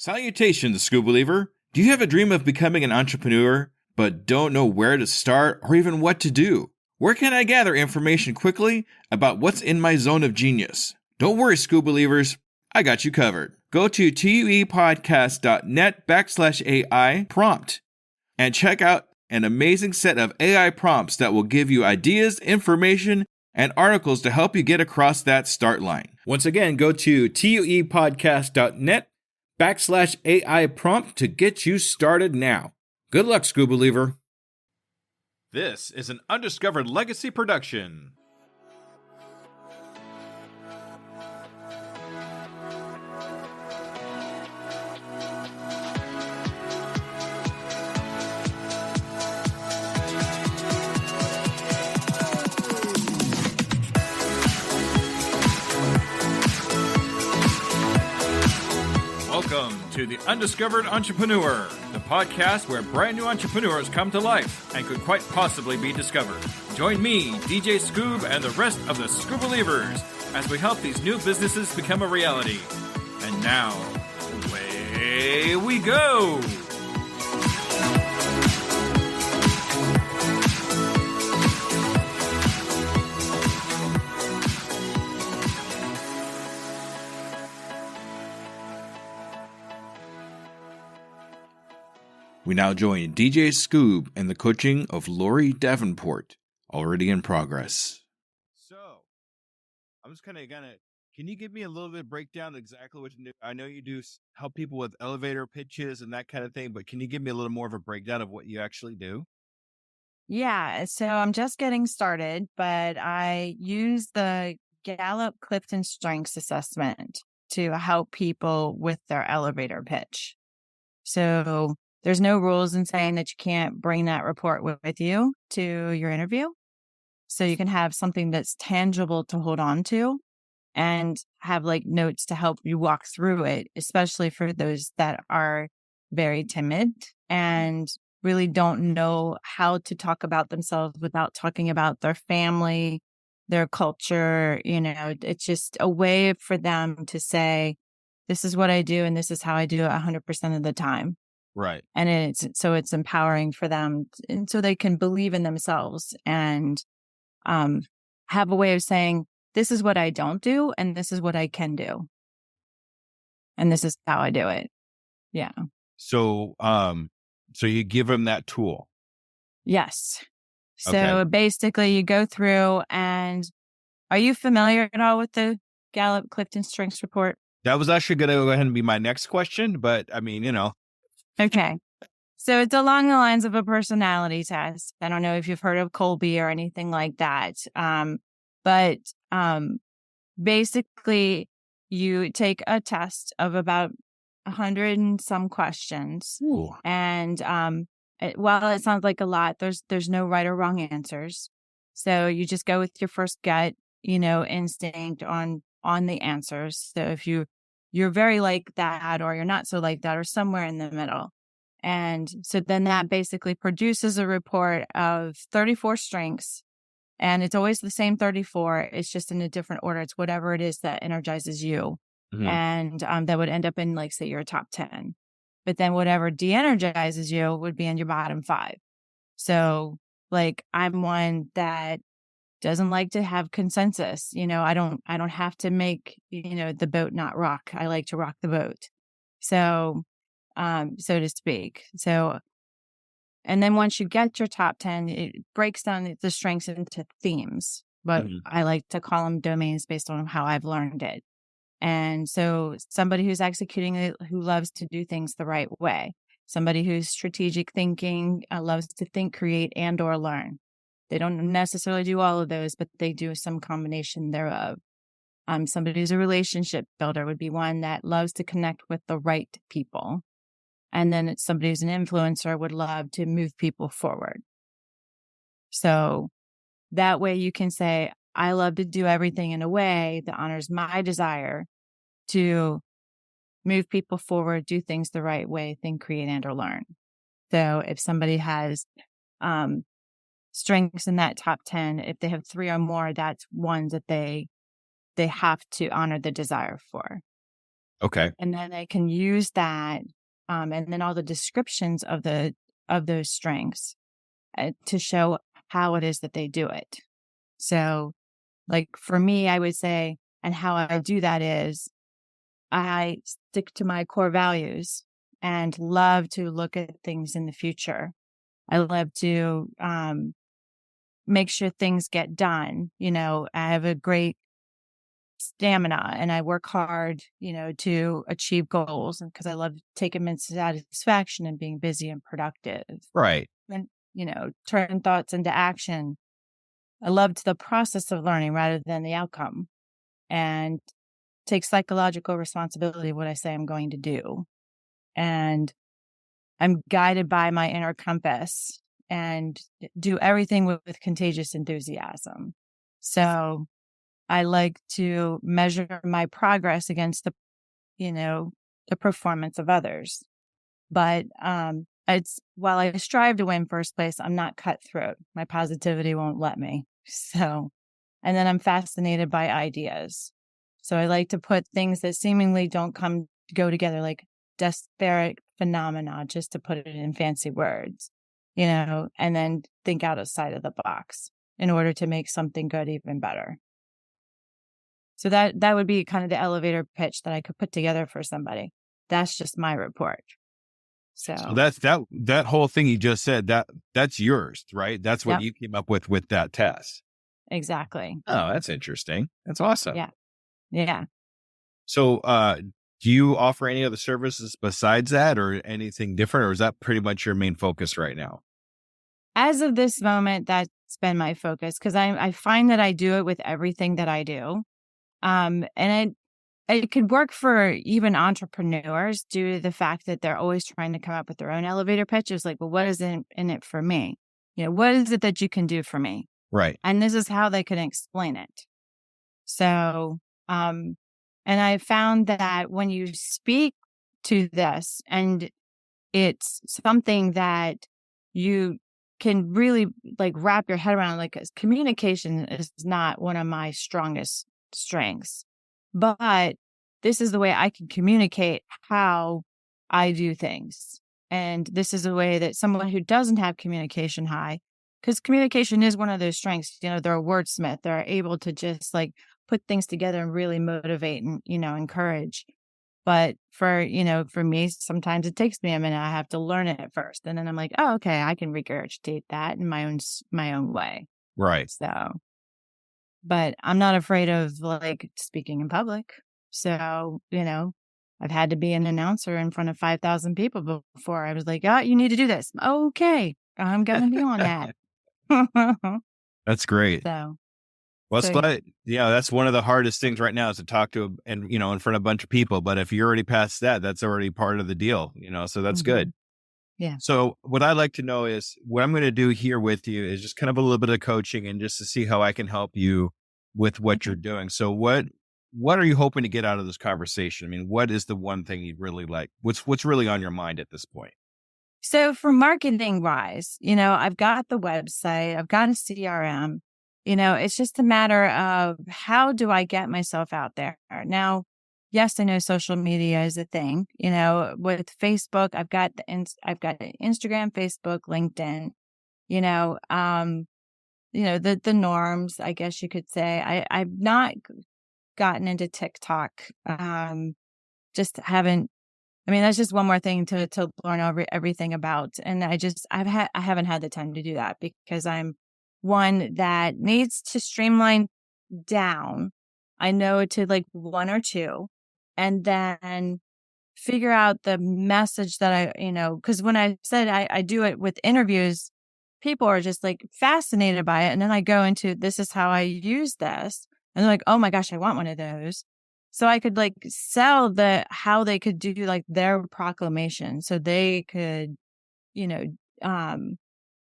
Salutations, School Believer! Do you have a dream of becoming an entrepreneur, but don't know where to start or even what to do? Where can I gather information quickly about what's in my zone of genius? Don't worry, School Believers, I got you covered. Go to tuepodcast.net/AI prompt and check out an amazing set of AI prompts that will give you ideas, information, and articles to help you get across that start line. Once again, go to tuepodcast.net/AI prompt to get you started now. Good luck, School Believer. This is an Undiscovered Legacy production. Welcome to The Undiscovered Entrepreneur, the podcast where brand new entrepreneurs come to life and could quite possibly be discovered. Join me, DJ Scoob, and the rest of the Scoob Believers as we help these new businesses become a reality. And now, away we go! We now join DJ Scoob and the coaching of Lori Davenport, already in progress. So, I'm just kind of can you give me a little bit of breakdown exactly what you do? I know you do help people with elevator pitches and that kind of thing, but can you give me a little more of a breakdown of what you actually do? Yeah, so I'm just getting started, but I use the Gallup CliftonStrengths assessment to help people with their elevator pitch. So there's no rules in saying that you can't bring that report with you to your interview. So you can have something that's tangible to hold on to and have like notes to help you walk through it, especially for those that are very timid and really don't know how to talk about themselves without talking about their family, their culture. It's just a way for them to say, this is what I do and this is how I do it 100% of the time. Right. And it's empowering for them, and so they can believe in themselves and have a way of saying, this is what I don't do, and this is what I can do. And this is how I do it. Yeah. So you give them that tool. Yes. So Okay. basically you go through and are you familiar at all with the Gallup CliftonStrengths report? That was actually going to go ahead and be my next question, but I mean, Okay. So it's along the lines of a personality test. I don't know if you've heard of Colby or anything like that. But basically you take a test of about 100 and some questions. Ooh. And while it sounds like a lot, there's no right or wrong answers. So you just go with your first gut, instinct on the answers. So if you're very like that, or you're not so like that, or somewhere in the middle. And so then that basically produces a report of 34 strengths, and it's always the same 34. It's just in a different order. It's whatever it is that energizes you. Mm-hmm. And that would end up in, like, say, your top 10. But then whatever de-energizes you would be in your bottom 5. So, like, I'm one that doesn't like to have consensus. I don't have to make, the boat not rock. I like to rock the boat. So to speak. So, and then once you get your top 10, it breaks down the strengths into themes, but I like to call them domains based on how I've learned it. And so somebody who's executing it, who loves to do things the right way, somebody who's strategic thinking, loves to think, create, and or learn. They don't necessarily do all of those, but they do some combination thereof. Somebody who's a relationship builder would be one that loves to connect with the right people. And then it's somebody who's an influencer would love to move people forward. So that way you can say, I love to do everything in a way that honors my desire to move people forward, do things the right way, think, create, and or learn. So if somebody has strengths in that top 10, if they have 3 or more, that's ones that they have to honor the desire for. Okay. And then they can use that, and then all the descriptions of those strengths to show how it is that they do it. So, like for me, I would say, and how I do that is I stick to my core values and love to look at things in the future. I love to make sure things get done. I have a great stamina and I work hard, to achieve goals, and because I love taking immense satisfaction and being busy and productive Right. and, turn thoughts into action. I loved the process of learning rather than the outcome, and take psychological responsibility of what I say I'm going to do. And I'm guided by my inner compass and do everything with contagious enthusiasm. So I like to measure my progress against the performance of others. But it's while I strive to win first place, I'm not cutthroat. My positivity won't let me. So, and then I'm fascinated by ideas. So I like to put things that seemingly don't go together, like disparate phenomena, just to put it in fancy words, and then think outside of the box in order to make something good even better. So that would be kind of the elevator pitch that I could put together for somebody. That's just my report. So that's that whole thing you just said, that's yours, right? That's what yep, you came up with that test. exactly. Oh, that's interesting. That's awesome. Yeah. Yeah. So, do you offer any other services besides that or anything different, or is that pretty much your main focus right now? As of this moment, that's been my focus because I find that I do it with everything that I do. And it could work for even entrepreneurs due to the fact that they're always trying to come up with their own elevator pitches. Like, well, what is in it for me? What is it that you can do for me? Right. And this is how they can explain it. So, and I found that when you speak to this and it's something that you can really like wrap your head around, like communication is not one of my strongest strengths, but this is the way I can communicate how I do things. And this is a way that someone who doesn't have communication high, because communication is one of those strengths, they're a wordsmith. They're able to just like put things together and really motivate and, encourage. But for me, sometimes it takes me a minute. I have to learn it at first. And then I'm like, oh, okay, I can regurgitate that in my own way. Right. So, but I'm not afraid of like speaking in public. So, I've had to be an announcer in front of 5,000 people before. I was like, oh, you need to do this. Okay, I'm going to be on that. That's great. So, Well, it's glad, that's one of the hardest things right now is to talk to and, in front of a bunch of people. But if you're already past that, that's already part of the deal, so that's good. Yeah. So what I'd like to know is what I'm going to do here with you is just kind of a little bit of coaching and just to see how I can help you with what you're doing. So what are you hoping to get out of this conversation? I mean, what is the one thing you'd really like? What's really on your mind at this point? So for marketing wise, I've got the website, I've got a CRM, it's just a matter of how do I get myself out there? Now, yes, I know social media is a thing, with Facebook, I've got Instagram, Facebook, LinkedIn, the norms, I guess you could say. I've not gotten into TikTok. Just haven't. I mean, that's just one more thing to learn everything about. And I haven't had the time to do that because I'm one that needs to streamline down. I know to like one or two, and then figure out the message that because when I said I do it with interviews, people are just like fascinated by it. And then I go into, this is how I use this. And they're like, oh my gosh, I want one of those. So I could like sell how they could do like their proclamation. So they could,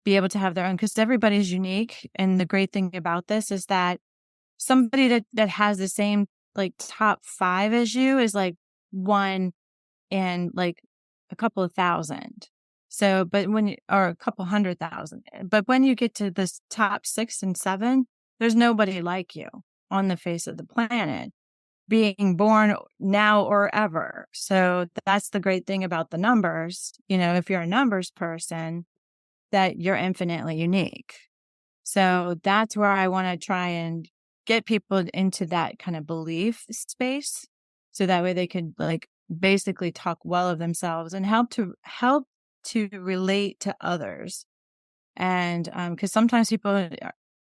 be able to have their own, because everybody's unique. And the great thing about this is that somebody that has the same like top 5 as you is like one in like a couple of thousand. So, but or a couple 100,000, but when you get to this top 6 and 7, there's nobody like you on the face of the planet. being born now or ever. So that's the great thing about the numbers. If you're a numbers person, that you're infinitely unique. So that's where I want to try and get people into that kind of belief space. So that way they could basically talk well of themselves and help to relate to others. And because sometimes people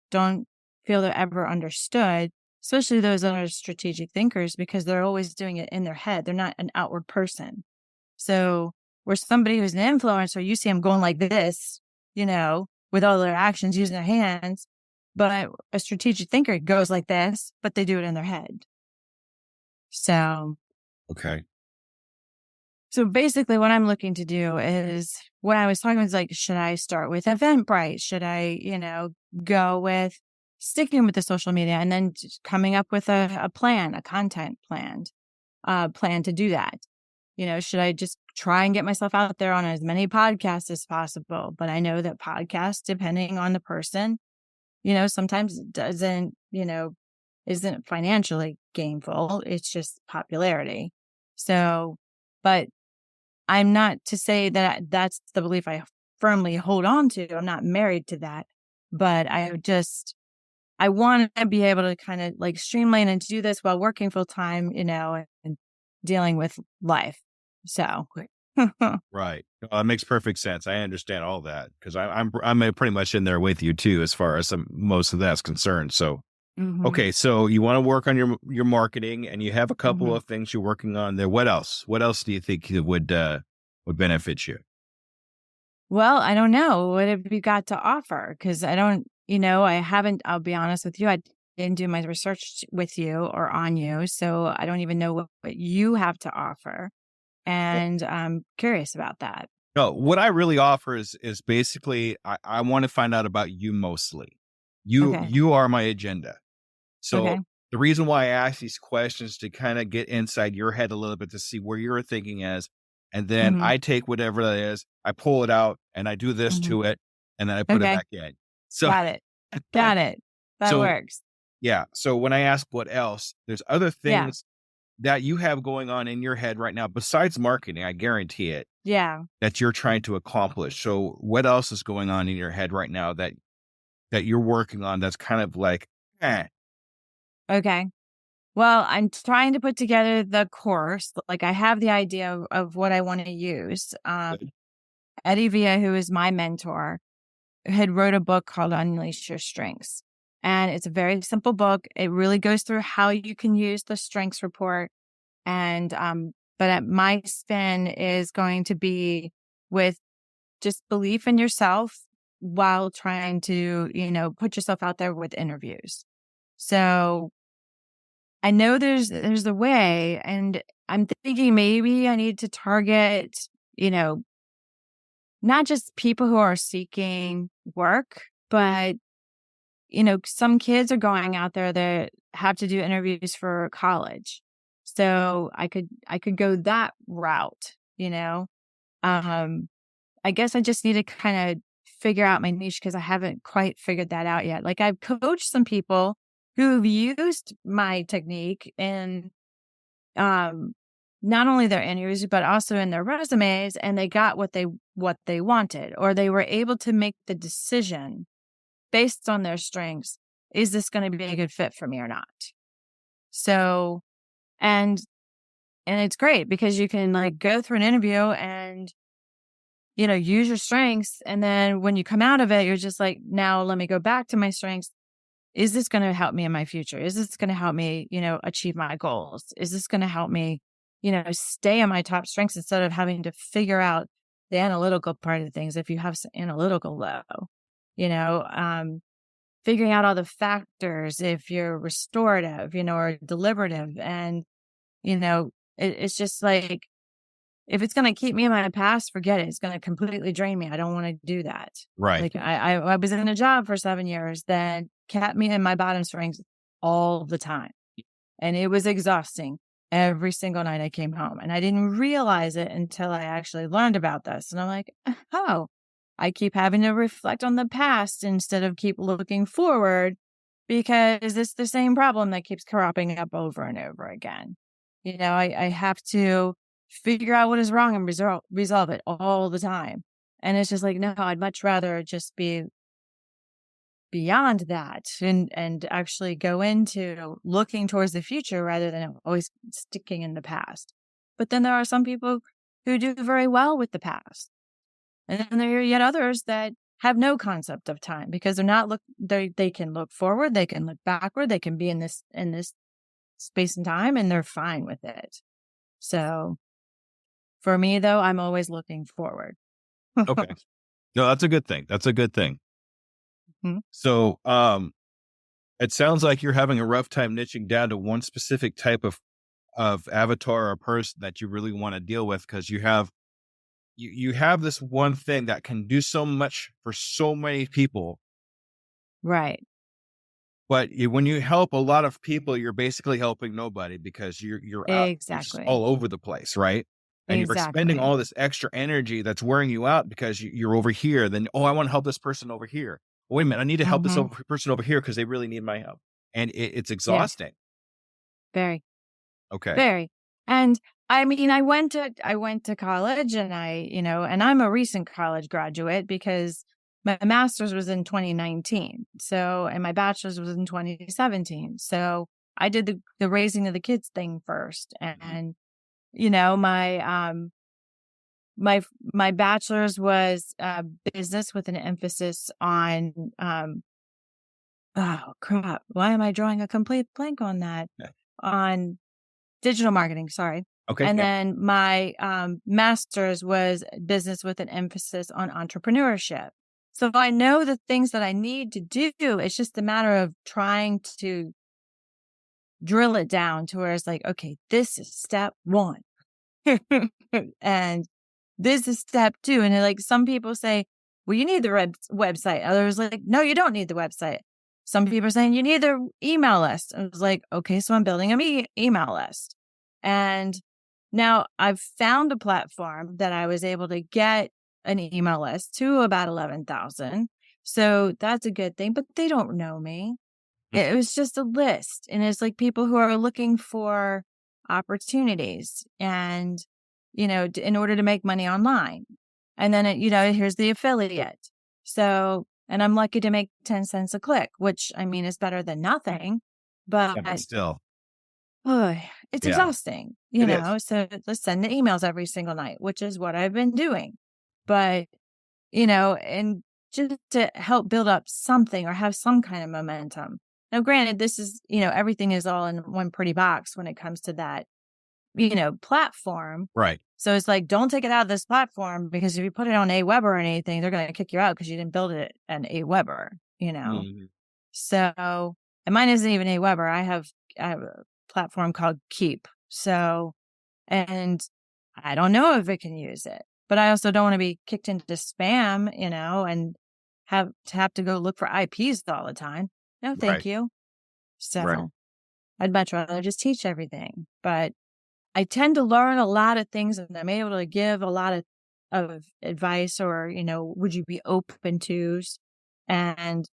don't feel they're ever understood, especially those that are strategic thinkers, because they're always doing it in their head. They're not an outward person. So where somebody who's an influencer, you see them going like this, with all their actions, using their hands. But a strategic thinker goes like this, but they do it in their head. So. Okay. So basically what I'm looking to do is, what I was talking about is should I start with Eventbrite? Should I, go with sticking with the social media and then just coming up with a plan, a content plan to do that? Should I just try and get myself out there on as many podcasts as possible? But I know that podcasts, depending on the person, sometimes it doesn't, isn't financially gainful. It's just popularity. So, but I'm not to say that that's the belief I firmly hold on to. I'm not married to that, but I want to be able to kind of streamline and do this while working full time, and dealing with life. So. Right. It makes perfect sense. I understand all that because I'm pretty much in there with you too, as far as most of that's concerned. So, okay. So you want to work on your marketing, and you have a couple of things you're working on there. What else? What else do you think would benefit you? Well, I don't know. What have you got to offer? Because I don't, I haven't, I'll be honest with you. I didn't do my research with you or on you. So I don't even know what you have to offer. And I'm curious about that. No, what I really offer is basically, I want to find out about you mostly. You are my agenda. So the reason why I ask these questions to kind of get inside your head a little bit to see where your thinking is. And then I take whatever that is, I pull it out and I do this to it, and then I put it back in. So Got it. That works. Yeah. So when I ask what else, there's other things that you have going on in your head right now besides marketing. I guarantee it. Yeah. That you're trying to accomplish. So what else is going on in your head right now that you're working on that's kind of Okay. Well, I'm trying to put together the course. I have the idea of what I want to use. Eddie Villa, who is my mentor, had wrote a book called Unleash Your Strengths. And it's a very simple book. It really goes through how you can use the strengths report. And, but my spin is going to be with just belief in yourself while trying to, put yourself out there with interviews. So I know there's a way, and I'm thinking maybe I need to target, not just people who are seeking work, but some kids are going out there that have to do interviews for college. So I could go that route, I guess I just need to kind of figure out my niche because I haven't quite figured that out yet. I've coached some people who've used my technique in not only their interviews, but also in their resumes, and they got what they wanted, or they were able to make the decision based on their strengths. Is this going to be a good fit for me or not? So, and it's great because you can go through an interview and, use your strengths. And then when you come out of it, you're just now let me go back to my strengths. Is this going to help me in my future? Is this going to help me, achieve my goals? Is this going to help me, stay in my top strengths instead of having to figure out the analytical part of things? If you have some analytical low, figuring out all the factors, if you're restorative, or deliberative. And, it's just if it's going to keep me in my past, forget it. It's going to completely drain me. I don't want to do that. Right. I was in a job for 7 years that kept me in my bottom strengths all the time. And it was exhausting every single night I came home. And I didn't realize it until I actually learned about this. And I'm like, oh, I keep having to reflect on the past instead of keep looking forward because it's the same problem that keeps cropping up over and over again. I have to figure out what is wrong and resolve it all the time. And it's just like, no, I'd much rather just be beyond that and actually go into looking towards the future rather than always sticking in the past. But then there are some people who do very well with the past. And then there are yet others that have no concept of time because they can look forward, they can look backward, they can be in this space and time, and they're fine with it. So for me, though, I'm always looking forward. Okay. No, that's a good thing. Mm-hmm. So, it sounds like you're having a rough time niching down to one specific type of avatar or person that you really want to deal with, because you have this one thing that can do so much for so many people. Right. But when you help a lot of people, you're basically helping nobody because you're out Exactly. all over the place, right? And you're expending all this extra energy that's wearing you out because you're over here. Then, I want to help this person over here. Wait a minute, I need to help this person over here because they really need my help. And it's exhausting. Yeah. Very. Okay. Very. And I mean, I went to college and and I'm a recent college graduate because my master's was in 2019. And my bachelor's was in 2017. So I did the raising of the kids thing first. And, my bachelor's was business with an emphasis on, oh crap, why am I drawing a complete blank on that? On digital marketing, sorry. Okay. And then my master's was business with an emphasis on entrepreneurship. So I know the things that I need to do. It's just a matter of trying to drill it down to where it's like, okay, this is step 1. And this is step 2. And like some people say, well, you need the website. Others like, no, you don't need the website. Some people are saying you need the email list. I was like, okay, so I'm building an email list. And now I've found a platform that I was able to get an email list to about 11,000. So that's a good thing, but they don't know me. It was just a list. And it's like people who are looking for opportunities and, in order to make money online. And then, here's the affiliate. So, and I'm lucky to make 10 cents a click, which I mean is better than nothing, but still. It's exhausting, so let's send the emails every single night, which is what I've been doing. But, and just to help build up something or have some kind of momentum. Now, granted, this is, everything is all in one pretty box when it comes to that, platform. Right. So it's like, don't take it out of this platform because if you put it on Aweber or anything, they're going to kick you out because you didn't build it on Aweber, Mm-hmm. So, and mine isn't even Aweber. I have a platform called Keep. So, and I don't know if it can use it, but I also don't want to be kicked into spam, and have to go look for IPs all the time. No, thank you. So I'd much rather just teach everything, but I tend to learn a lot of things and I'm able to give a lot of advice or, would you be open to? And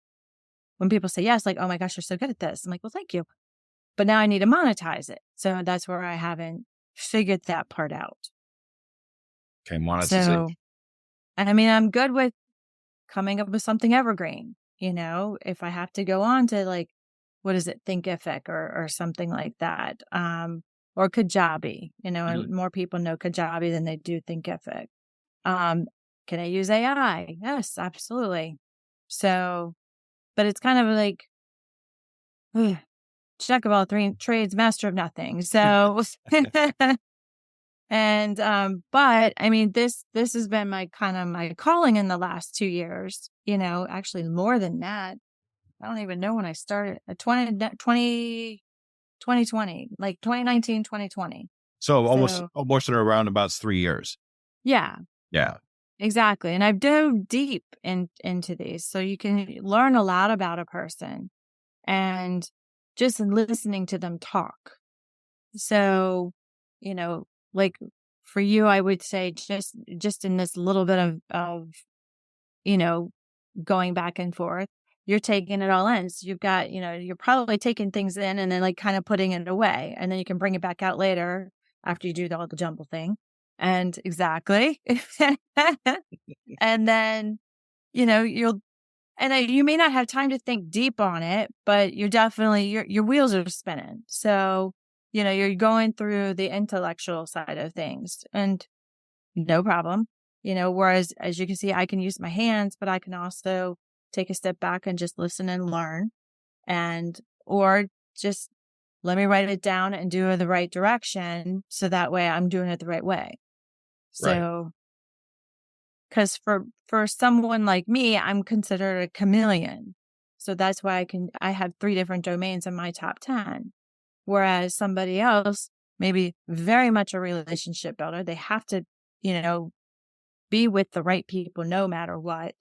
when people say yes, like, oh my gosh, you're so good at this. I'm like, well, thank you. But now I need to monetize it. So that's where I haven't figured that part out. Okay, monetization. So, and I mean, I'm good with coming up with something evergreen, if I have to go on to like, what is it, Thinkific or something like that. Or Kajabi, more people know Kajabi than they do Thinkific. Can I use AI? Yes, absolutely. So, but it's kind of like, jack of all trades, master of nothing. So, and, but I mean, this has been my calling in the last 2 years, actually more than that. I don't even know when I started 2020, like 2019, 2020. So almost around about 3 years. Yeah. Yeah. Exactly. And I've dove deep into these. So you can learn a lot about a person and just listening to them talk. So, like for you, I would say just in this little bit of going back and forth, you're taking it all in. So you've got, you're probably taking things in and then like kind of putting it away. And then you can bring it back out later after you do all the jumble thing. And exactly. And then, you may not have time to think deep on it, but you're definitely, your wheels are spinning. So, you're going through the intellectual side of things and no problem. Whereas as you can see, I can use my hands, but I can also take a step back and just listen and learn or just let me write it down and do it the right direction. So that way I'm doing it the right way. So, because for someone like me, I'm considered a chameleon. So that's why I have 3 different domains in my top 10. Whereas somebody else, maybe very much a relationship builder, they have to, be with the right people no matter what.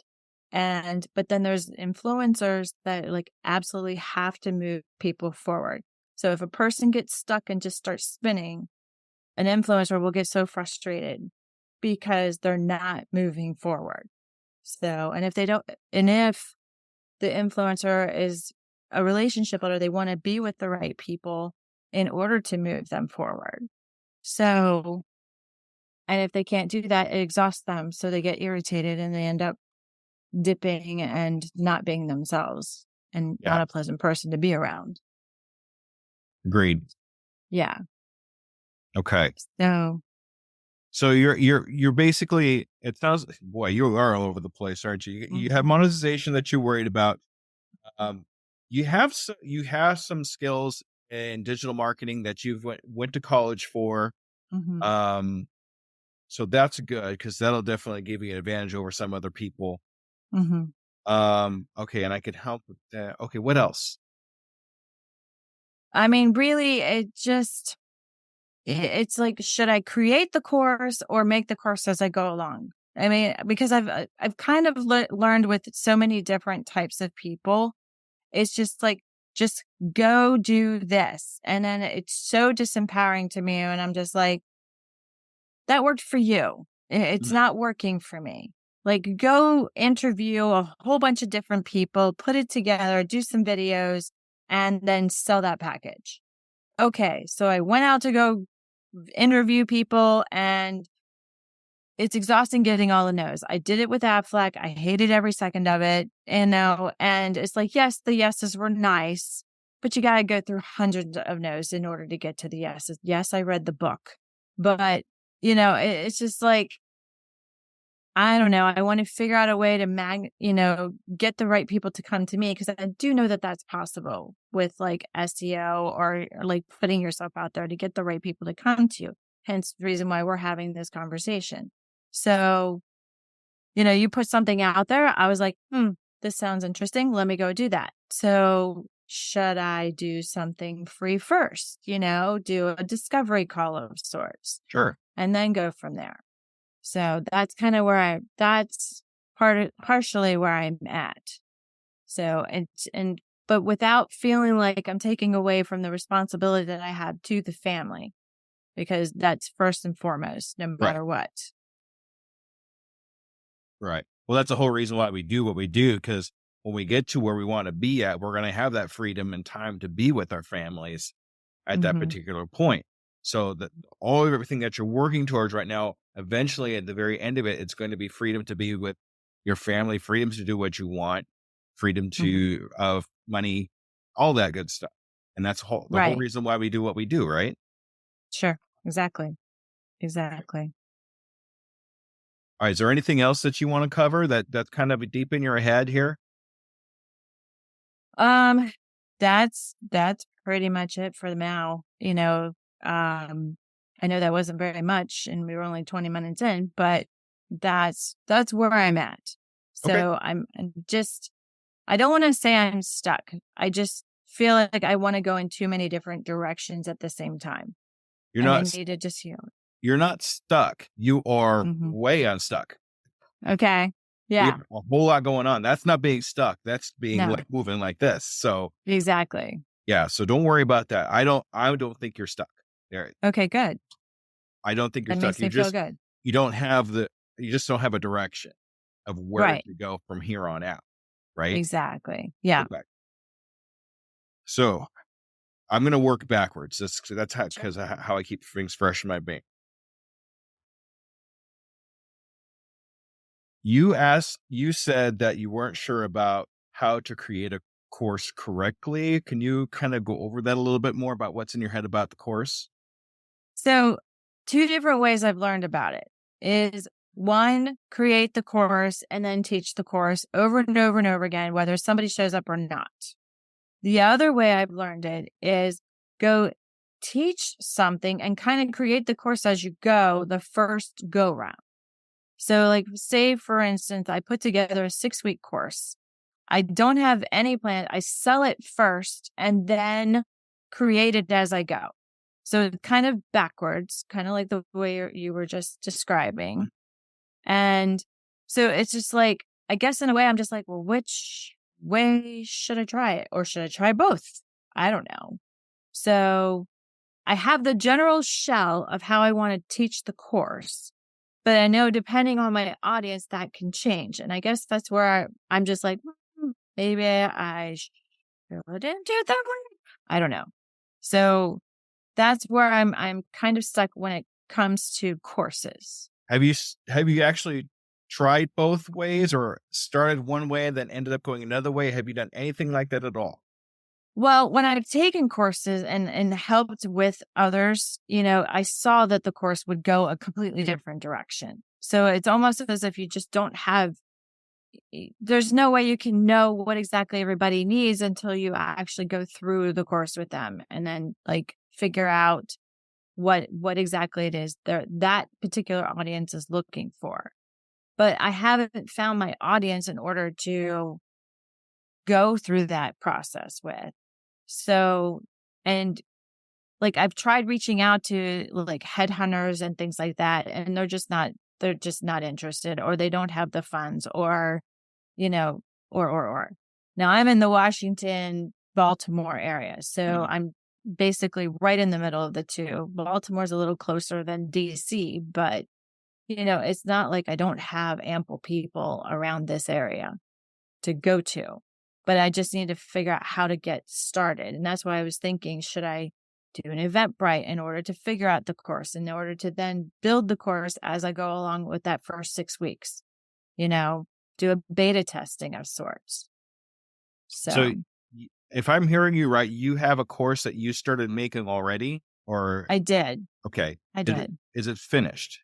But then there's influencers that like absolutely have to move people forward. So if a person gets stuck and just starts spinning, an influencer will get so frustrated because they're not moving forward. So, and if the influencer is a relationship builder, they want to be with the right people in order to move them forward. So, and if they can't do that, it exhausts them. So they get irritated and they end up dipping and not being themselves and not a pleasant person to be around. Agreed. Yeah. Okay. So you're basically, it sounds, boy, you are all over the place, aren't you? You have monetization that you're worried about. You have some skills in digital marketing that you've went to college for. So that's good because that'll definitely give you an advantage over some other people. Okay, and I could help with that. Okay, what else? I mean, really, it's like, should I create the course or make the course as I go along? I mean, because I've kind of learned with so many different types of people, it's just like, just go do this. And then it's so disempowering to me. And I'm just like, that worked for you. It's not working for me. Like, go interview a whole bunch of different people, put it together, do some videos, and then sell that package. Okay. So I went out to go interview people and it's exhausting getting all the no's. I did it with Affleck. I hated every second of it. And it's like, yes, the yeses were nice, but you got to go through hundreds of no's in order to get to the yeses. Yes, I read the book, but it's just like, I don't know. I want to figure out a way to get the right people to come to me because I do know that that's possible with like SEO or like putting yourself out there to get the right people to come to you. Hence the reason why we're having this conversation. So, you put something out there. I was like, this sounds interesting. Let me go do that. So should I do something free first? Do a discovery call of sorts. Sure. And then go from there. So that's kind of that's partially where I'm at. So, but without feeling like I'm taking away from the responsibility that I have to the family, because that's first and foremost, no matter what. Right. Well, that's the whole reason why we do what we do, because when we get to where we want to be at, we're going to have that freedom and time to be with our families at that particular point. So that everything that you're working towards right now, eventually at the very end of it, it's going to be freedom to be with your family, freedom to do what you want, freedom to of money, all that good stuff. And that's the whole reason why we do what we do, right? Sure. Exactly. All right. Is there anything else that you want to cover that's kind of deep in your head here? That's pretty much it for now. I know that wasn't very much and we were only 20 minutes in, but that's where I'm at. So I'm just, I don't want to say I'm stuck. I just feel like I want to go in too many different directions at the same time. I need to just heal. You're not stuck. You are way unstuck. Okay. Yeah. A whole lot going on. That's not being stuck. That's being like moving like this. So exactly. Yeah. So don't worry about that. I don't think you're stuck. Okay, good. I don't think you're stuck. Makes me feel good. You just don't have a direction of where to go from here on out. right? Exactly. Yeah. Okay. So I'm going to work backwards. That's how, because how I keep things fresh in my brain. You said that you weren't sure about how to create a course correctly. Can you kind of go over that a little bit more about what's in your head about the course? So 2 different ways I've learned about it is, one, create the course and then teach the course over and over and over again, whether somebody shows up or not. The other way I've learned it is go teach something and kind of create the course as you go the first go round. So like, say for instance, I put together a 6-week course. I don't have any plan. I sell it first and then create it as I go. So kind of backwards, kind of like the way you were just describing. And so it's just like, I guess in a way I'm just like, well, which way should I try it? Or should I try both? I don't know. So I have the general shell of how I want to teach the course, but I know depending on my audience, that can change. And I guess that's where I'm just like, maybe I shouldn't do that way. I don't know. So that's where I'm kind of stuck when it comes to courses. Have you actually tried both ways, or started one way and then ended up going another way? Have you done anything like that at all? Well, when I've taken courses and helped with others, I saw that the course would go a completely different direction. So it's almost as if you just don't have, there's no way you can know what exactly everybody needs until you actually go through the course with them and then like figure out what exactly it is that particular audience is looking for. But I haven't found my audience in order to go through that process with. So, and like I've tried reaching out to like headhunters and things like that, and they're just not interested, or they don't have the funds, or, or. Now I'm in the Washington, Baltimore area. So I'm basically right in the middle of the two. Baltimore's a little closer than DC, but it's not like I don't have ample people around this area to go to, but I just need to figure out how to get started. And that's why I was thinking, should I do an Eventbrite in order to figure out the course, in order to then build the course as I go along with that first 6 weeks, do a beta testing of sorts. So if I'm hearing you right, you have a course that you started making already, or? I did. Okay. I did. Is it finished?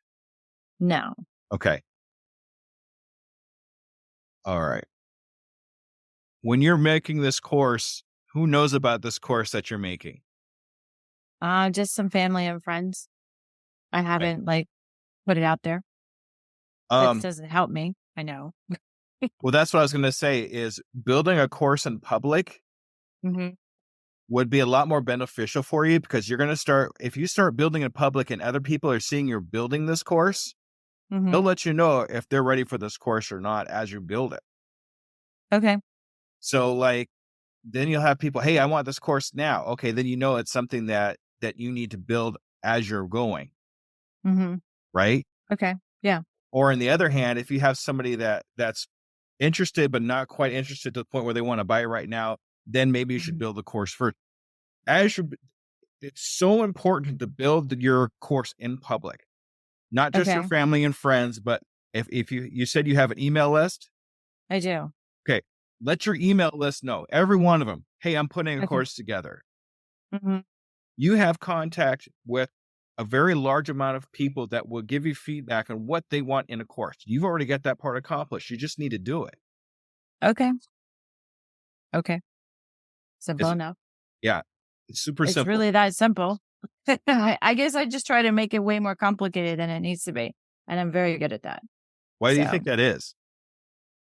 No. Okay. All right. When you're making this course, who knows about this course that you're making? Just some family and friends. I haven't put it out there. It doesn't help me. I know. Well, that's what I was going to say, is building a course in public would be a lot more beneficial for you, because you're going to if you start building in public and other people are seeing you're building this course, they'll let you know if they're ready for this course or not as you build it. Okay. So then you'll have people, hey, I want this course now. Okay. Then it's something that you need to build as you're going. Right? Okay. Yeah. Or on the other hand, if you have somebody that's interested, but not quite interested to the point where they want to buy it right now, then maybe you should build the course first. It's so important to build your course in public, not just your family and friends, but if you said you have an email list. I do. Okay. Let your email list know, every one of them, hey, I'm putting a course together. You have contact with a very large amount of people that will give you feedback on what they want in a course. You've already got that part accomplished. You just need to do it. Okay. Simple enough. Yeah. It's super simple. It's really that simple. I guess I just try to make it way more complicated than it needs to be. And I'm very good at that. Why do you think that is?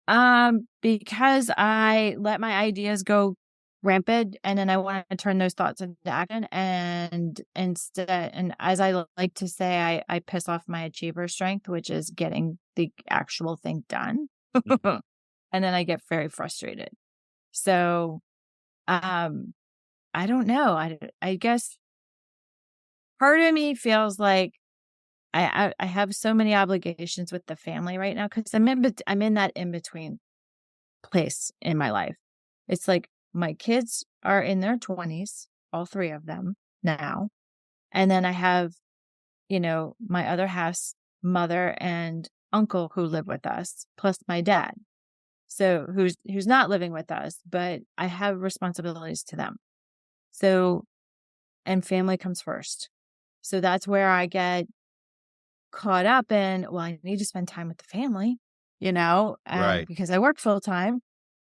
Because I let my ideas go rampant, and then I want to turn those thoughts into action. And as I like to say, I piss off my achiever strength, which is getting the actual thing done. And then I get very frustrated. So, I don't know. I guess part of me feels like I have so many obligations with the family right now, because I'm in that in between place in my life. It's like my kids are in their 20s, all three of them now. And then I have, my other half's mother and uncle who live with us, plus my dad. So who's not living with us, but I have responsibilities to them. So, and family comes first. So that's where I get caught up in, well, I need to spend time with the family, Right. because I work full time.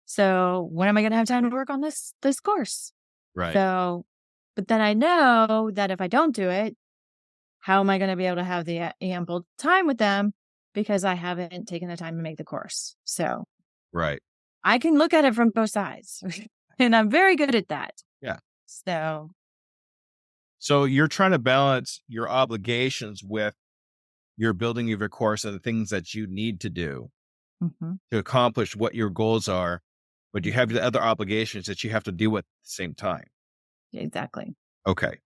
So when am I going to have time to work on this course? Right. So, but then I know that if I don't do it, how am I going to be able to have the ample time with them because I haven't taken the time to make the course? So right. I can look at it from both sides and I'm very good at that. Yeah. So you're trying to balance your obligations with your building of your course and the things that you need to do to accomplish what your goals are, but you have the other obligations that you have to deal with at the same time. Exactly. Okay.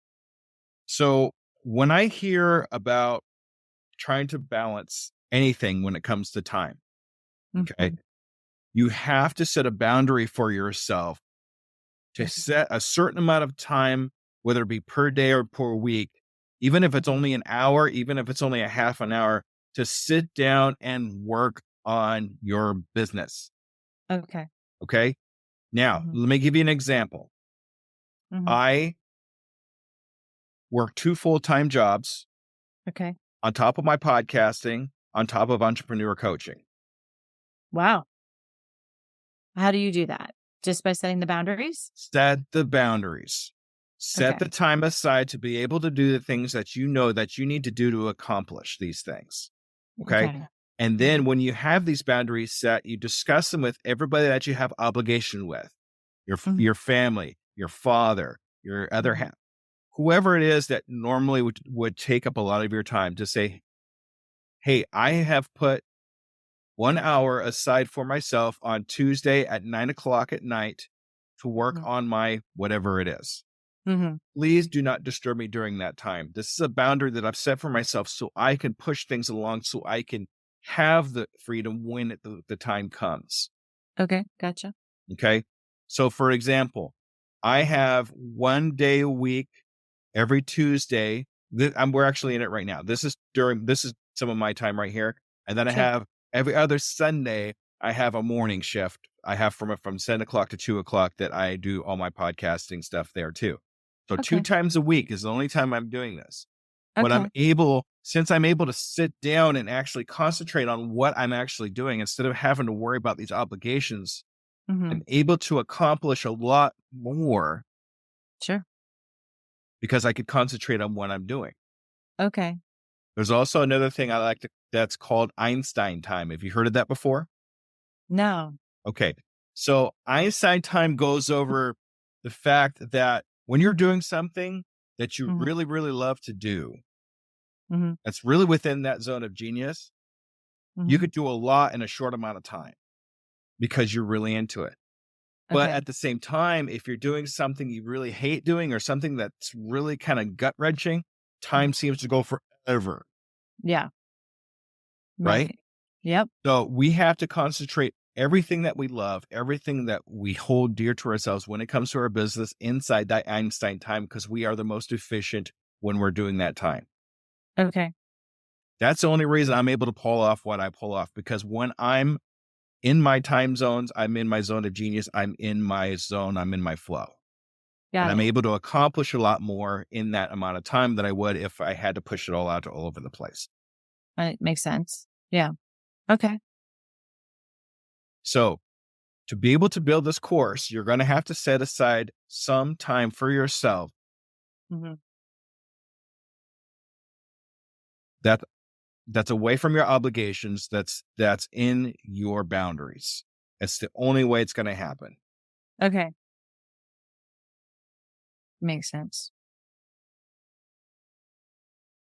So when I hear about trying to balance anything when it comes to time, okay, you have to set a boundary for yourself to set a certain amount of time, whether it be per day or per week, even if it's only an hour, even if it's only a half an hour, to sit down and work on your business. Okay. Okay. Now, let me give you an example. I work 2 full-time jobs. Okay. On top of my podcasting, on top of entrepreneur coaching. Wow. How do you do that? Just by setting the boundaries? Set the boundaries. Set the time aside to be able to do the things that you know that you need to do to accomplish these things. Okay. And then when you have these boundaries set, you discuss them with everybody that you have obligation with, your family, your father, your other half, whoever it is that normally would take up a lot of your time, to say, hey, I have put 1 hour aside for myself on Tuesday at 9:00 at night to work on my whatever it is. Please do not disturb me during that time. This is a boundary that I've set for myself so I can push things along, so I can have the freedom when the time comes. Okay. Gotcha. Okay. So for example, I have 1 day a week, every Tuesday. We're actually in it right now. This is some of my time right here. And then I have every other Sunday, I have a morning shift. I have from 10:00 to 2:00 that I do all my podcasting stuff there too. So 2 times a week is the only time I'm doing this. But since I'm able to sit down and actually concentrate on what I'm actually doing, instead of having to worry about these obligations, I'm able to accomplish a lot more. Sure. Because I could concentrate on what I'm doing. Okay. There's also another thing I like that's called Einstein time. Have you heard of that before? No. Okay. So Einstein time goes over the fact that when you're doing something that you really, really love to do, that's really within that zone of genius, you could do a lot in a short amount of time because you're really into it. But at the same time, if you're doing something you really hate doing or something that's really kind of gut-wrenching, time seems to go forever. Yeah. Right? Yep. So we have to concentrate everything that we love, everything that we hold dear to ourselves when it comes to our business inside that Einstein time, because we are the most efficient when we're doing that time. Okay. That's the only reason I'm able to pull off what I pull off, because when I'm in my time zones, I'm in my zone of genius, I'm in my zone, I'm in my flow. And I'm able to accomplish a lot more in that amount of time than I would if I had to push it all out all over the place. It makes sense. Yeah. Okay. So to be able to build this course, you're going to have to set aside some time for yourself. That's away from your obligations. That's in your boundaries. It's the only way it's going to happen. Okay. Makes sense.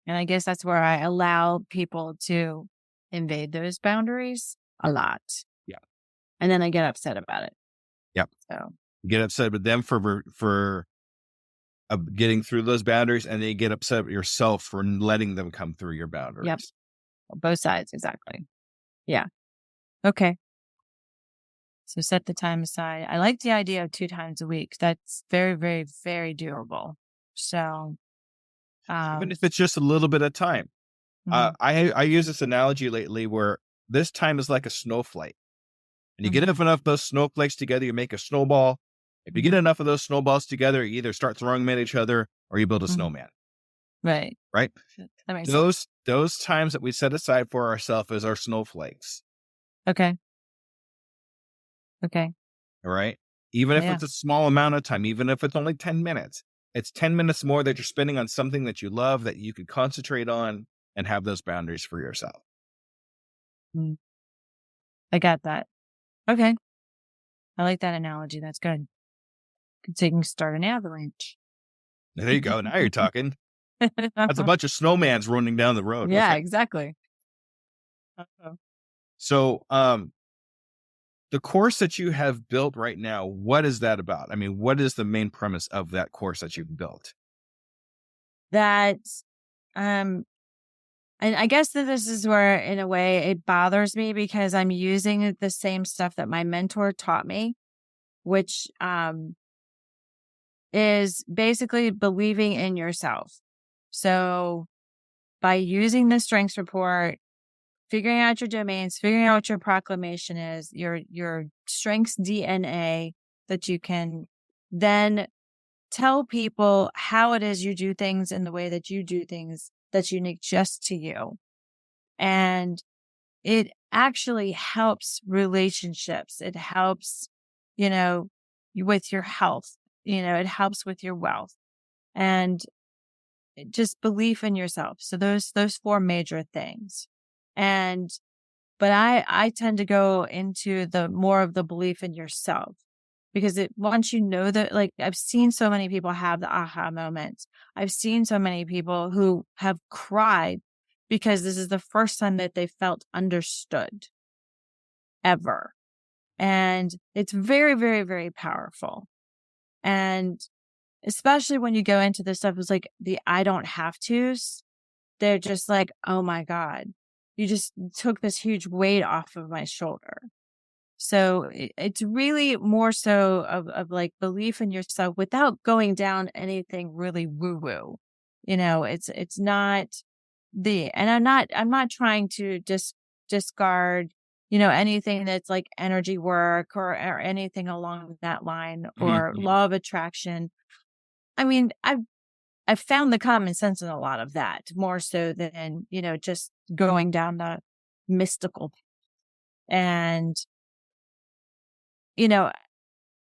And I guess that's where I allow people to invade those boundaries a lot. Yeah. And then I get upset about it. Yep. So you get upset with them for getting through those boundaries, and then you get upset with yourself for letting them come through your boundaries. Yep. Both sides. Exactly. Yeah. Okay. So set the time aside. I like the idea of 2 times a week. That's very, very, very doable. So, even if it's just a little bit of time. mm-hmm. I use this analogy lately where this time is like a snowflake. And you get enough of those snowflakes together, you make a snowball. If you get enough of those snowballs together, you either start throwing them at each other or you build a snowman. Right. Right? That makes sense. Those times that we set aside for ourselves as our snowflakes. Okay. Okay. All right. Even if it's a small amount of time, even if it's only 10 minutes, it's 10 minutes more that you're spending on something that you love, that you could concentrate on and have those boundaries for yourself. I got that. Okay. I like that analogy. That's good. So you can start an avalanche. There you go. Now you're talking. That's a bunch of snowmans running down the road. Yeah, exactly. So, the course that you have built right now, what is that about? I mean, what is the main premise of that course that you've built? That, and I guess that this is where, in a way, it bothers me because I'm using the same stuff that my mentor taught me, which is basically believing in yourself. So by using the strengths report, figuring out your domains, figuring out what your proclamation is, your strengths DNA, that you can then tell people how it is you do things in the way that you do things that's unique just to you. And it actually helps relationships. It helps, with your health, it helps with your wealth and just belief in yourself. So those 4 major things. But I tend to go into the more of the belief in yourself because once you know that, like, I've seen so many people have the aha moments. I've seen so many people who have cried because this is the first time that they felt understood ever. And it's very, very, very powerful. And especially when you go into this stuff, it's like the I don't have to's. They're just like, oh my God, you just took this huge weight off of my shoulder. So it's really more so of like belief in yourself without going down anything really woo woo. It's not and I'm not trying to discard, anything that's like energy work or anything along that line or law of attraction. I mean, I've found the common sense in a lot of that more so than, just going down the mystical. And,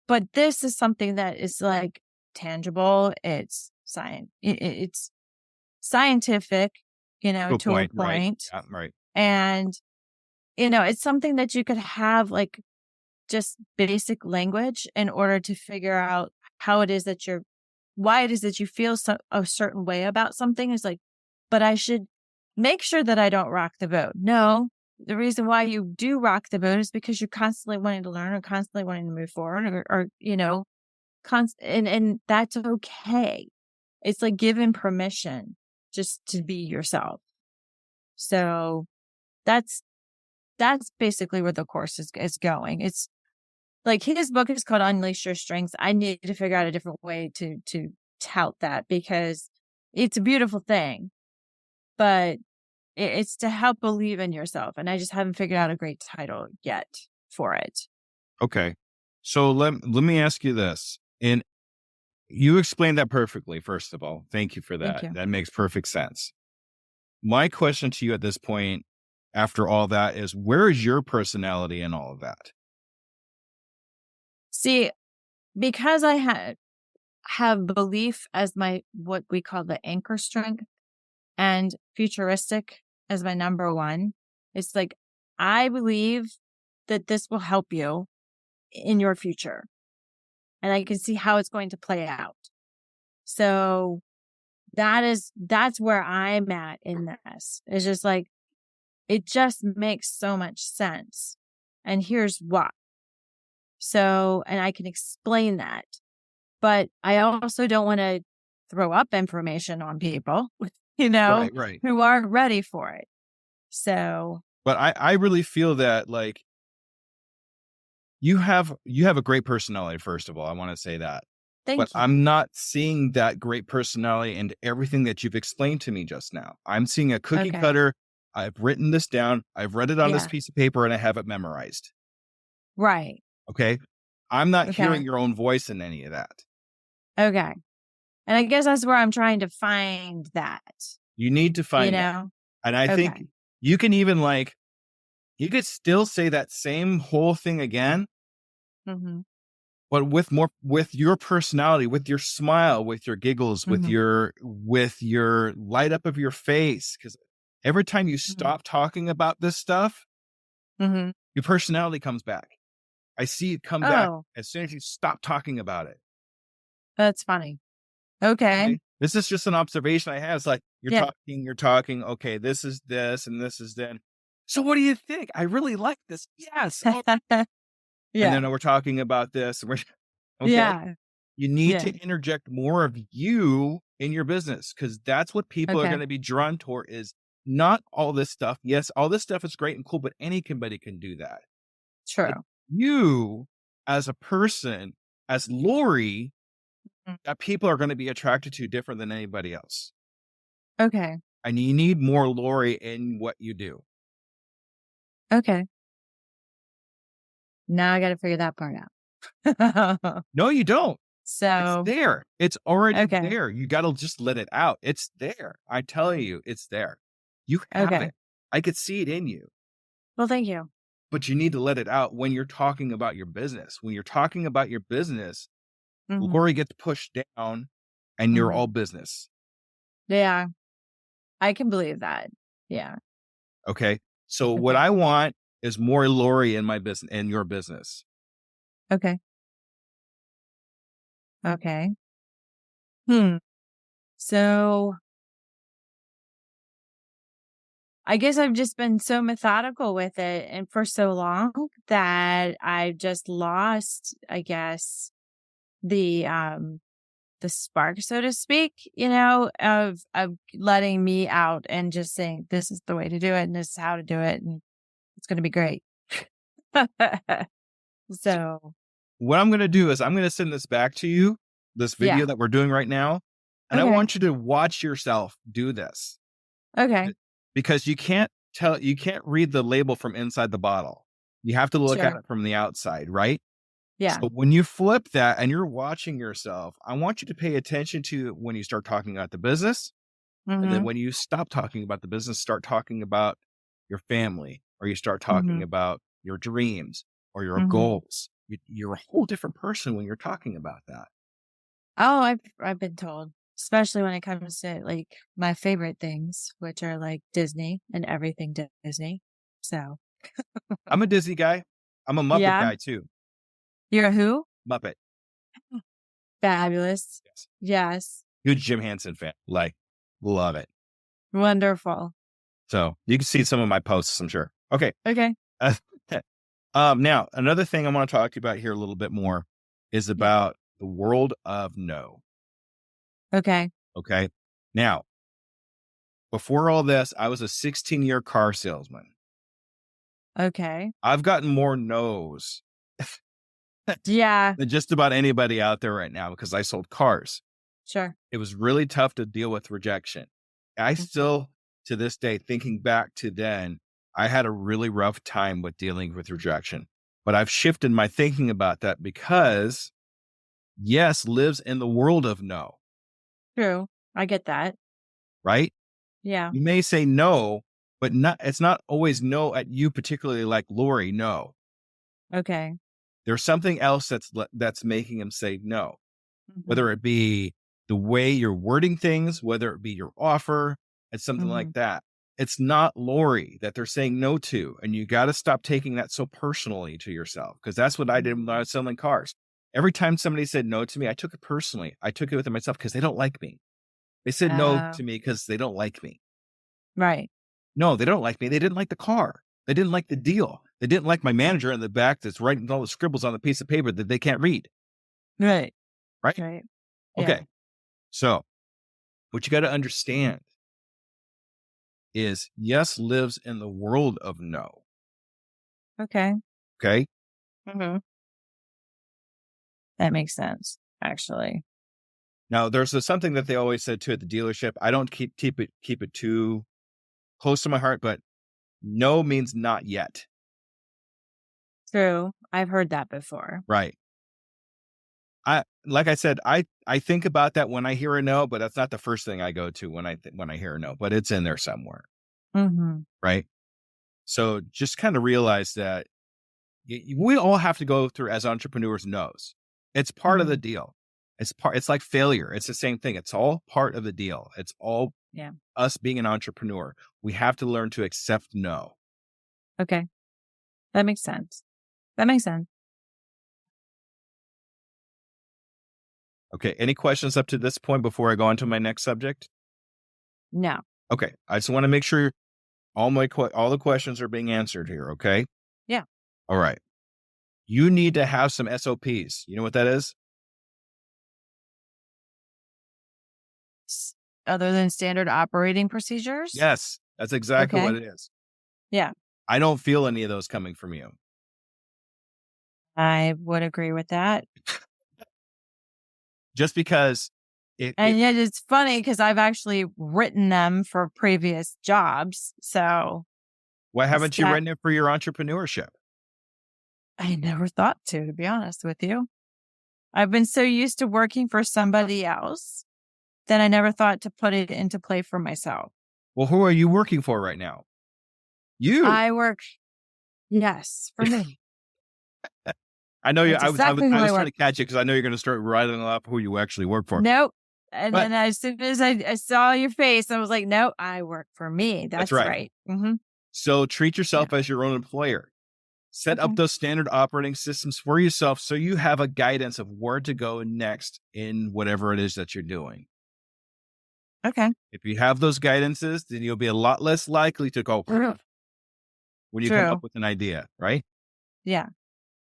but this is something that is like tangible. It's science. It's scientific, to a point. Right. Yeah, right. And, it's something that you could have like just basic language in order to figure out how it is that why it is that you feel a certain way about something. Is like, but I should make sure that I don't rock the boat. No, the reason why you do rock the boat is because you're constantly wanting to learn or constantly wanting to move forward or and that's okay. It's like giving permission just to be yourself. So that's basically where the course is going. It's like his book is called Unleash Your Strengths. I need to figure out a different way to tout that because it's a beautiful thing, but it's to help believe in yourself. And I just haven't figured out a great title yet for it. Okay. So let me ask you this. And you explained that perfectly, first of all. Thank you for that. That makes perfect sense. My question to you at this point, after all that, is where is your personality in all of that? See, because I have belief as what we call the anchor strength and futuristic as my number 1, it's like, I believe that this will help you in your future. And I can see how it's going to play out. So that's where I'm at in this. It's just like, it just makes so much sense. And here's why. So, and I can explain that. But I also don't want to throw up information on people, Right. who aren't ready for it. So. But I really feel that, like, you have a great personality, first of all. I want to say that. Thank But you. I'm not seeing that great personality in everything that you've explained to me just now. I'm seeing a cookie cutter. I've written this down. I've read it on this piece of paper and I have it memorized. Right. Okay. I'm not hearing your own voice in any of that. Okay. And I guess that's where I'm trying to find that. You need to find that. And I think you can even you could still say that same whole thing again, but with your personality, with your smile, with your giggles, with your light up of your face. Because every time you stop talking about this stuff, your personality comes back. I see it come back as soon as you stop talking about it. That's funny. Okay. This is just an observation I have. It's like you're talking. Okay, this is this and this is then. So what do you think? I really like this. Yes. And then we're talking about this. And you need to interject more of you in your business, because that's what people are going to be drawn toward, is not all this stuff. Yes, all this stuff is great and cool, but anybody can do that. True. But you as a person, as Lori, that people are going to be attracted to different than anybody else. Okay. And you need more Lori in what you do. Okay. Now I got to figure that part out. No, you don't. So it's there. It's already there. You got to just let it out. It's there. I tell you, it's there. You have it. I could see it in you. Well, thank you. But you need to let it out when you're talking about your business. When you're talking about your business, Lori gets pushed down and you're all business. Yeah. I can believe that. Yeah. Okay. So what I want is more Lori in my business, in your business. Okay. So I guess I've just been so methodical with it and for so long that I've just lost, I guess, the spark, so to speak, of letting me out and just saying, this is the way to do it and this is how to do it. And it's going to be great. So what I'm going to do is I'm going to send this back to you, this video that we're doing right now. And I want you to watch yourself do this. Okay. Because you can't read the label from inside the bottle. You have to look at it from the outside, right? Yeah. So when you flip that and you're watching yourself, I want you to pay attention to when you start talking about the business. And then when you stop talking about the business, start talking about your family, or you start talking about your dreams or your goals. You're a whole different person when you're talking about that. Oh, I've been told, especially when it comes to like my favorite things, which are like Disney and everything Disney. So I'm a Disney guy. I'm a Muppet guy too. You're a who? Muppet. Fabulous. Yes. Huge Jim Henson fan. Love it. Wonderful. So you can see some of my posts, I'm sure. Okay. Now, another thing I want to talk to you about here a little bit more is about the world of no. Okay. Now, before all this, I was a 16-year car salesman. Okay. I've gotten more no's than just about anybody out there right now because I sold cars. Sure. It was really tough to deal with rejection. I still, to this day, thinking back to then, I had a really rough time with dealing with rejection. But I've shifted my thinking about that because yes lives in the world of no. True. I get that. Right? Yeah. You may say no, but it's not always no at you, particularly like Lori, no. Okay. There's something else that's making him say no, whether it be the way you're wording things, whether it be your offer, it's something like that. It's not Lori that they're saying no to. And you got to stop taking that so personally to yourself, because that's what I did when I was selling cars. Every time somebody said no to me, I took it personally. I took it within myself because they don't like me. They said no to me because they don't like me. Right. No, they don't like me. They didn't like the car. They didn't like the deal. They didn't like my manager in the back that's writing all the scribbles on the piece of paper that they can't read. Right. Right? Right. Okay. Yeah. So what you got to understand is yes lives in the world of no. Okay. Okay. That makes sense, actually. Now, there's something that they always said too at the dealership. I don't keep it too close to my heart, but no means not yet. True. I've heard that before. Right. Like I said, I think about that when I hear a no, but that's not the first thing I go to when I hear a no, but it's in there somewhere. Mm-hmm. Right. So just kind of realize that we all have to go through as entrepreneurs no's. It's part of the deal. It's like failure. It's the same thing. It's all part of the deal. It's all us being an entrepreneur. We have to learn to accept no. Okay. That makes sense. That makes sense. Okay. Any questions up to this point before I go on to my next subject? No. Okay. I just want to make sure all the questions are being answered here. Okay. Yeah. All right. You need to have some SOPs. You know what that is? Other than standard operating procedures? Yes. That's exactly what it is. Yeah. I don't feel any of those coming from you. I would agree with that. Just because yet it's funny because I've actually written them for previous jobs. So why haven't you written it for your entrepreneurship? I never thought to be honest with you. I've been so used to working for somebody else that I never thought to put it into play for myself. Well, who are you working for right now? You. I work. Yes, for me. I know you. I was trying to catch you because I know you're going to start writing up who you actually work for. Nope. And then as soon as I saw your face, I was like, no, I work for me. That's right. Mm-hmm. So treat yourself as your own employer. Set up those standard operating systems for yourself so you have a guidance of where to go next in whatever it is that you're doing. Okay. If you have those guidances, then you'll be a lot less likely to go when you come up with an idea, right? Yeah.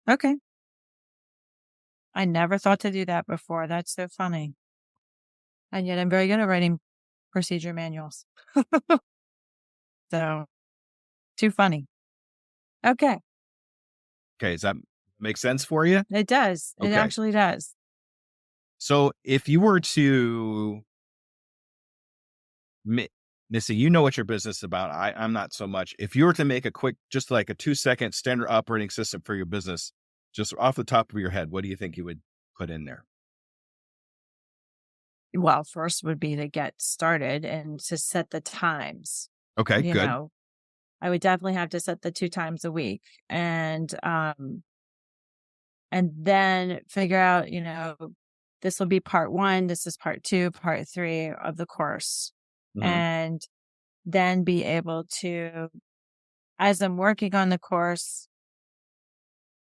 Okay. I never thought to do that before. That's so funny. And yet I'm very good at writing procedure manuals. So, too funny. Okay. Okay. Does that make sense for you? It does. Okay. It actually does. So if you were to, Missy, you know what your business is about. I'm not so much. If you were to make a quick, just like a 2-second standard operating system for your business, just off the top of your head, what do you think you would put in there? Well, first would be to get started and to set the times. Okay, you good. Know, I would definitely have to set the 2 times a week and then figure out, this will be part 1, this is part 2, part 3 of the course. Mm-hmm. And then be able to, as I'm working on the course,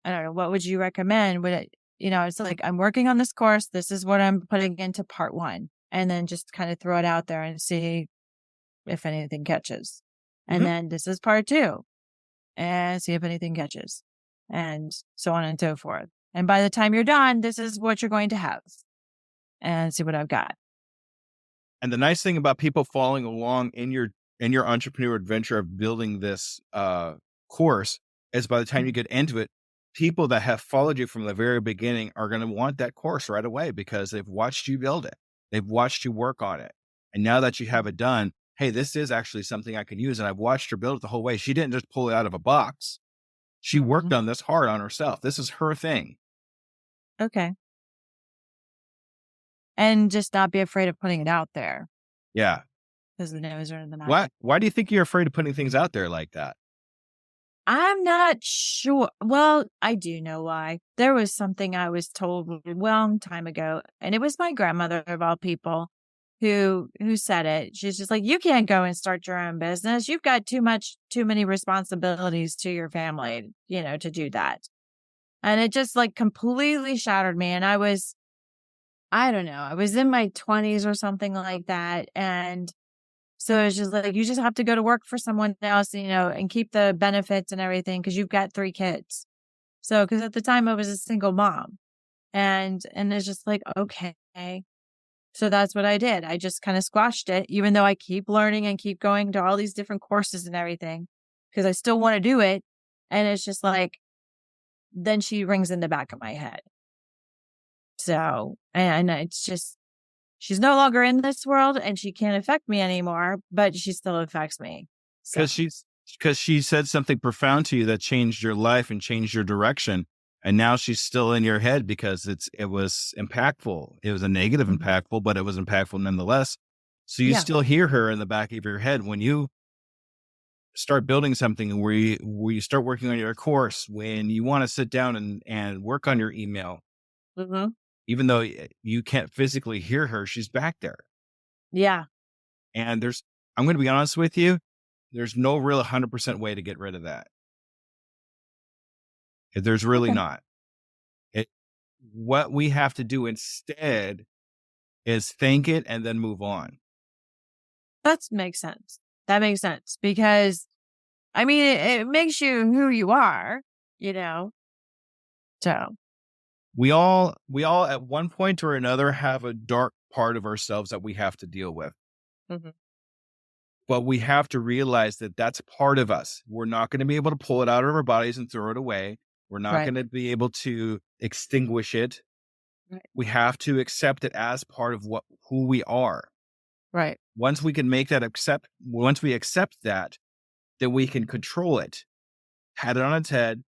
I don't know, what would you recommend? Would it, it's like, I'm working on this course. This is what I'm putting into part 1, and then just kind of throw it out there and see if anything catches. And then this is part 2 and see if anything catches, and so on and so forth. And by the time you're done, this is what you're going to have, and see what I've got. And the nice thing about people following along in your entrepreneur adventure of building this course is by the time you get into it, people that have followed you from the very beginning are going to want that course right away because they've watched you build it. They've watched you work on it. And now that you have it done, hey, this is actually something I can use. And I've watched her build it the whole way. She didn't just pull it out of a box. She worked on this hard on herself. This is her thing. Okay. And just not be afraid of putting it out there. Yeah. Because the no's are in the mouth. Why do you think you're afraid of putting things out there like that? I'm not sure. Well, I do know why. There was something I was told a long time ago, and it was my grandmother of all people who said it. She's just like, you can't go and start your own business. You've got too many responsibilities to your family, to do that. And it just like completely shattered me. And I don't know, I was in my 20s or something like that. And so it's just like, you just have to go to work for someone else, and keep the benefits and everything because you've got 3 kids. So, because at the time I was a single mom, and it's just like, okay. So that's what I did. I just kind of squashed it, even though I keep learning and keep going to all these different courses and everything because I still want to do it. And it's just like, then she rings in the back of my head. So, and it's just, she's no longer in this world and she can't affect me anymore, but she still affects me. Because she said something profound to you that changed your life and changed your direction. And now she's still in your head because it was impactful. It was a negative impactful, but it was impactful nonetheless. So you still hear her in the back of your head when you start building something, where you start working on your course, when you want to sit down and work on your email. Even though you can't physically hear her, she's back there. Yeah. And I'm going to be honest with you, there's no real 100% way to get rid of that. There's really not. What we have to do instead is thank it and then move on. That makes sense. That makes sense because, I mean, it makes you who you are, you know? So. We all at one point or another have a dark part of ourselves that we have to deal with. But we have to realize that that's part of us. We're not going to be able to pull it out of our bodies and throw it away. We're not going to be able to extinguish it. We have to accept it as part of who we are. Right. Once we accept that, then we can control it. Pat it on its head.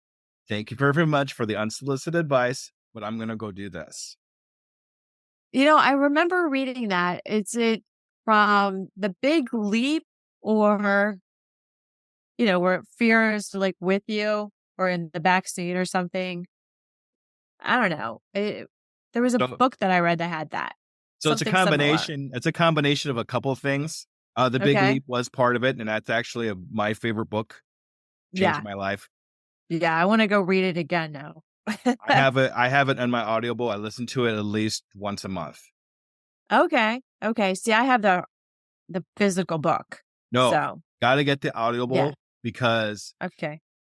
Thank you very much for the unsolicited advice, but I'm going to go do this. I remember reading that. It's from The Big Leap, or, where fear is like with you or in the backseat or something. I don't know. There was a book that I read that had that. So it's a combination. It's a combination of a couple of things. The Big Leap was part of it, and that's actually my favorite book. Changed my life. Yeah, I want to go read it again now. I have it on my Audible. I listen to it at least once a month. Okay. See, I have the physical book. No, gotta get the Audible because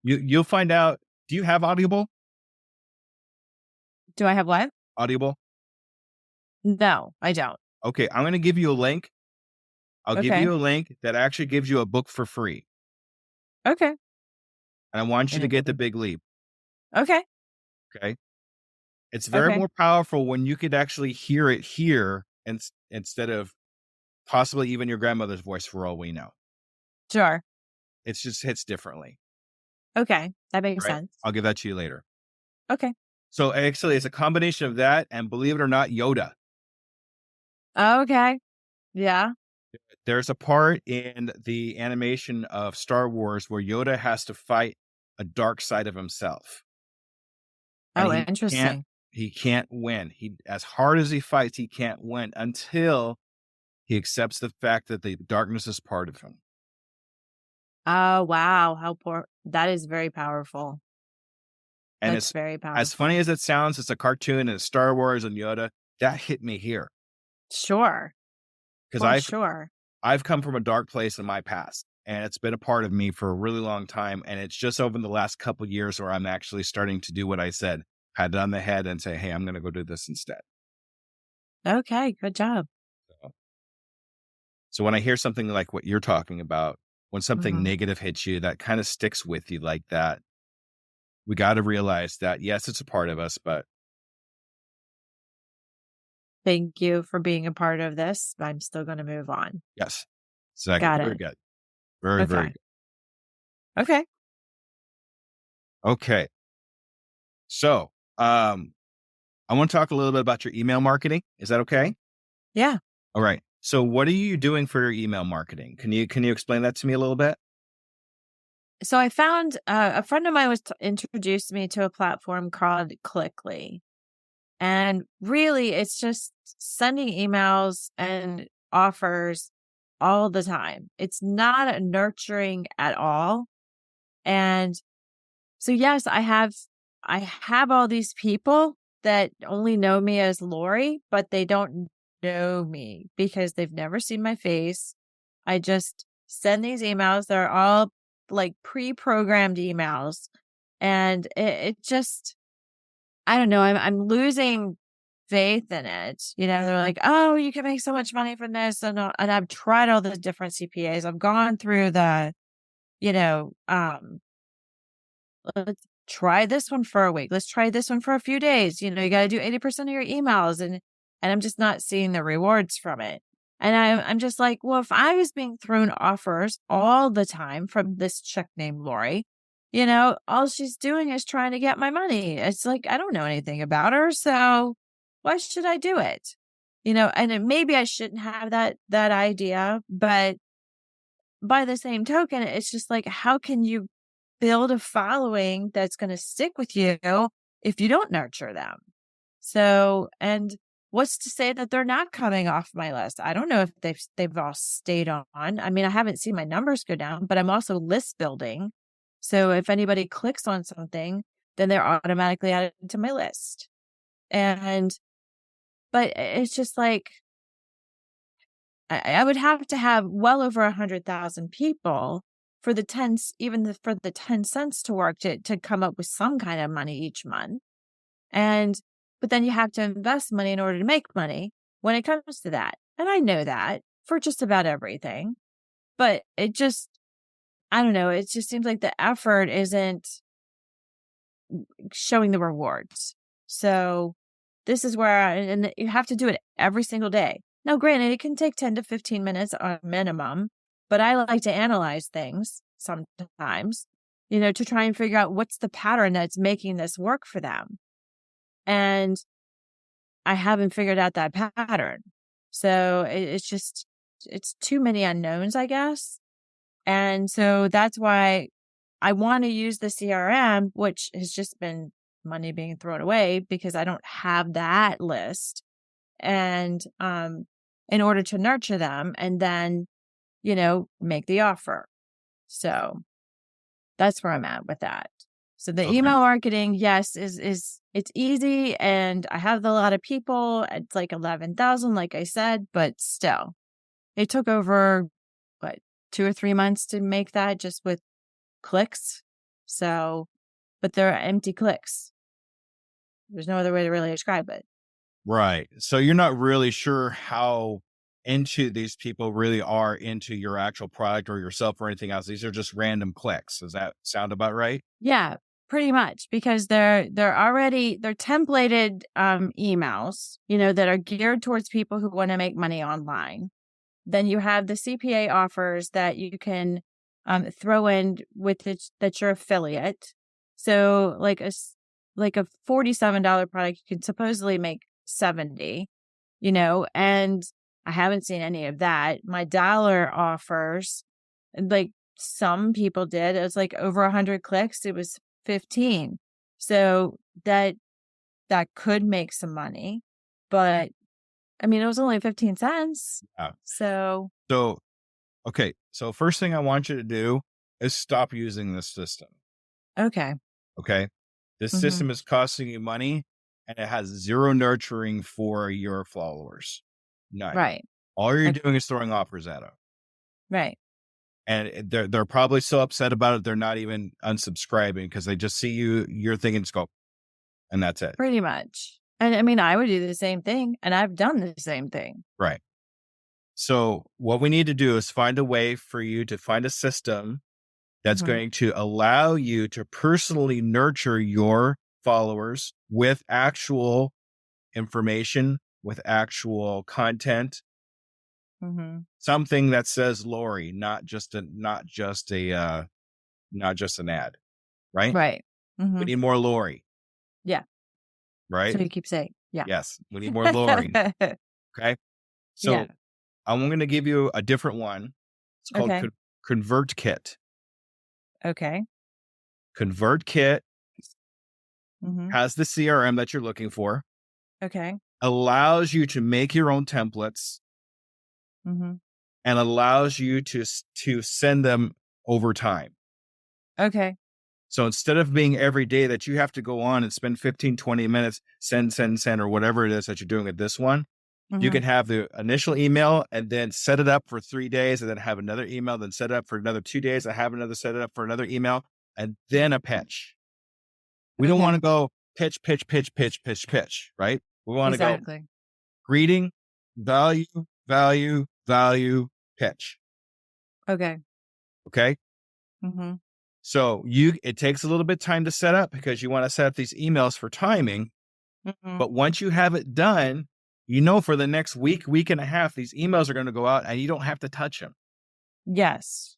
you'll find out. Do you have Audible? Do I have what? Audible? No, I don't. Okay, I'm going to give you a link. I'll give you a link that actually gives you a book for free. Okay. And I want you to get The Big Leap. Okay. It's very more powerful when you could actually hear it here instead of possibly even your grandmother's voice, for all we know. Sure. It just hits differently. Okay. That makes sense. I'll give that to you later. Okay. So actually, it's a combination of that and, believe it or not, Yoda. Okay. Yeah. There's a part in the animation of Star Wars where Yoda has to fight a dark side of himself. Oh, interesting. He can't win. As hard as he fights, he can't win until he accepts the fact that the darkness is part of him. Oh, wow. That is very powerful. And it's very powerful. As funny as it sounds, it's a cartoon and it's Star Wars and Yoda. That hit me here. Sure. Because I've come from a dark place in my past, and it's been a part of me for a really long time. And it's just over the last couple of years where I'm actually starting to do what I said, pat it on the head and say, hey, I'm going to go do this instead. Okay. Good job. So when I hear something like what you're talking about, when something negative hits you, that kind of sticks with you like that. We got to realize that, yes, it's a part of us, but. Thank you for being a part of this. I'm still going to move on. Yes. Exactly. Got very it. good. Very, very good. Okay. Okay. So, I want to talk a little bit about your email marketing. Is that okay? Yeah. All right. So what are you doing for your email marketing? Can you explain that to me a little bit? So I found a friend of mine introduced me to a platform called Clickly. And really, it's just sending emails and offers all the time. It's not nurturing at all. And so, yes, I have all these people that only know me as Lori, but they don't know me because they've never seen my face. I just send these emails. They're all like pre-programmed emails. And it just, I don't know, I'm losing faith in it. They're like, oh, you can make so much money from this. And I've tried all the different CPAs. I've gone through the, try this one for a week. Let's try this one for a few days. You got to do 80% of your emails. And I'm just not seeing the rewards from it. And I'm just like, well, if I was being thrown offers all the time from this chick named Lori, all she's doing is trying to get my money. It's like, I don't know anything about her. So why should I do it? And maybe I shouldn't have that idea, but by the same token, it's just like, how can you build a following that's going to stick with you if you don't nurture them? So, and what's to say that they're not coming off my list? I don't know if they've all stayed on. I mean, I haven't seen my numbers go down, but I'm also list building. So if anybody clicks on something, then they're automatically added to my list. But it's just like, I would have to have well over 100,000 people for the 10 cents to work to come up with some kind of money each month. But then you have to invest money in order to make money when it comes to that. And I know that for just about everything, but I don't know. It just seems like the effort isn't showing the rewards. So this is where, and you have to do it every single day. Now, granted, it can take 10 to 15 minutes on minimum, but I like to analyze things sometimes, to try and figure out what's the pattern that's making this work for them. And I haven't figured out that pattern. So it's too many unknowns, I guess. And so that's why I want to use the CRM, which has just been money being thrown away because I don't have that list. And in order to nurture them and then, make the offer. So that's where I'm at with that. So the email marketing, yes, is it's easy, and I have a lot of people. It's like 11,000, like I said, but still, it took over 2 or 3 months to make that just with clicks. So, but they're empty clicks. There's no other way to really describe it. Right. So you're not really sure how into these people really are into your actual product or yourself or anything else. These are just random clicks. Does that sound about right? Yeah, pretty much, because they're templated emails, that are geared towards people who want to make money online. Then you have the CPA offers that you can throw in with it, that's your affiliate. So like a $47 product, you can supposedly make 70, and I haven't seen any of that. My dollar offers, like some people did, it was like over 100 clicks. It was 15. So that could make some money, but I mean, it was only 15 cents. Yeah. So, okay. So first thing I want you to do is stop using this system. Okay. This system is costing you money, and it has zero nurturing for your followers. None. Right. All you're doing is throwing offers at them. Right. And they're probably so upset about it, they're not even unsubscribing because they just see your thing and just go, and that's it. Pretty much. And I mean, I would do the same thing, and I've done the same thing. Right. So what we need to do is find a way for you to find a system that's going to allow you to personally nurture your followers with actual information, with actual content, something that says Lori, not just an ad, right? Right. We need more Lori. Yeah. Right. So you keep saying, yeah. Yes, we need more Lori. Okay. So I'm going to give you a different one. It's called ConvertKit. Okay. ConvertKit has the CRM that you're looking for. Okay. Allows you to make your own templates and allows you to send them over time. Okay. So instead of being every day that you have to go on and spend 15, 20 minutes, send, or whatever it is that you're doing at this one, you can have the initial email and then set it up for 3 days and then have another email, then set it up for another 2 days. I have another set it up for another email and then a pitch. We don't want to go pitch, right? We want to go greeting, value, pitch. Okay. Okay. So it takes a little bit of time to set up because you want to set up these emails for timing. Mm-hmm. But once you have it done, for the next week and a half, these emails are going to go out and you don't have to touch them. Yes.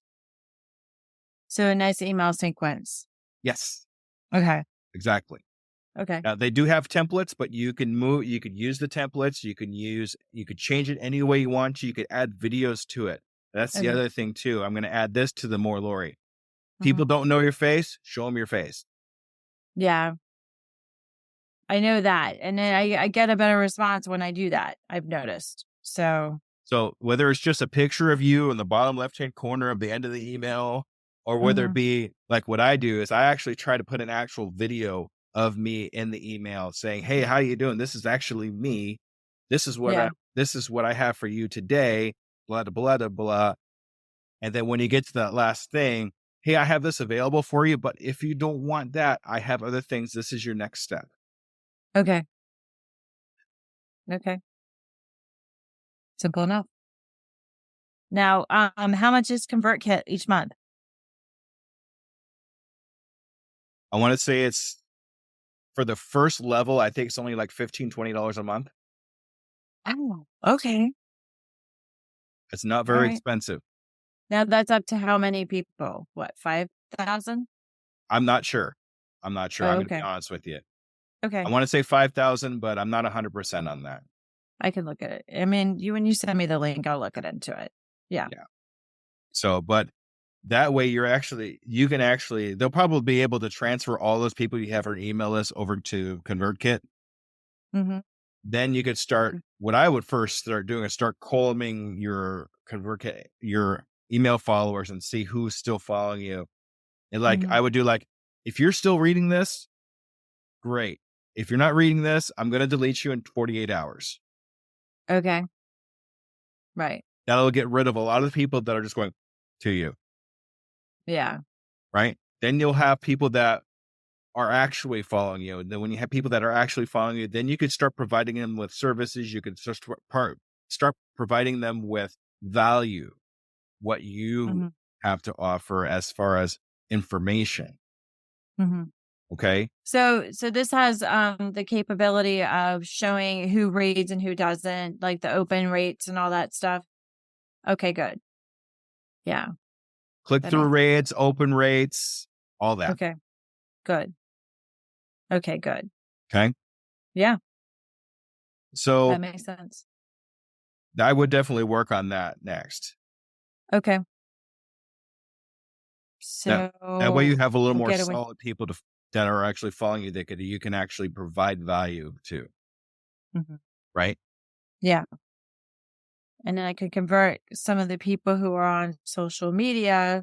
So a nice email sequence. Yes. Okay. Exactly. Okay. Now they do have templates, but you could use the templates. You could change it any way you want to. You could add videos to it. That's the other thing too. I'm going to add this to the more Lori. People don't know your face. Show them your face. Yeah. I know that. And then I get a better response when I do that. I've noticed. So whether it's just a picture of you in the bottom left-hand corner of the end of the email, or whether it be like what I do is I actually try to put an actual video of me in the email saying, "Hey, how you doing? This is actually me. This is what I have for you today, blah, blah, blah, blah." And then when you get to that last thing, "Hey, I have this available for you, but if you don't want that, I have other things. This is your next step." Okay. Simple enough. Now, how much is ConvertKit each month? I want to say it's for the first level. I think it's only like $15, $20 a month. Oh, okay. It's not very expensive. Now that's up to how many people? What, 5,000? I'm not sure. I'm going to be honest with you. Okay. I want to say 5,000, but I'm not 100% on that. I can look at it. I mean, when you send me the link, I'll look into it. Yeah. So, but that way you can actually, they'll probably be able to transfer all those people you have on your email list over to ConvertKit. Mm-hmm. Then you could start, what I would first start doing is start combing your ConvertKit, your email followers and see who's still following you. And I would do if you're still reading this, great. If you're not reading this, I'm going to delete you in 48 hours. Okay. Right. That'll get rid of a lot of the people that are just going to you. Yeah. Right. Then you'll have people that are actually following you. And then when you have people that are actually following you, then you could start providing them with services. You could start providing them with value, what you have to offer as far as information. Mm-hmm. Okay. So this has the capability of showing who reads and who doesn't, like the open rates and all that stuff. Okay, good. Yeah. Click-through rates, open rates, all that. Okay, good. Okay, good. Okay. Yeah. So that makes sense. I would definitely work on that next. Okay. So that way you have a little more solid people that are actually following you that you can actually provide value to. Mm-hmm. Right? Yeah. And then I could convert some of the people who are on social media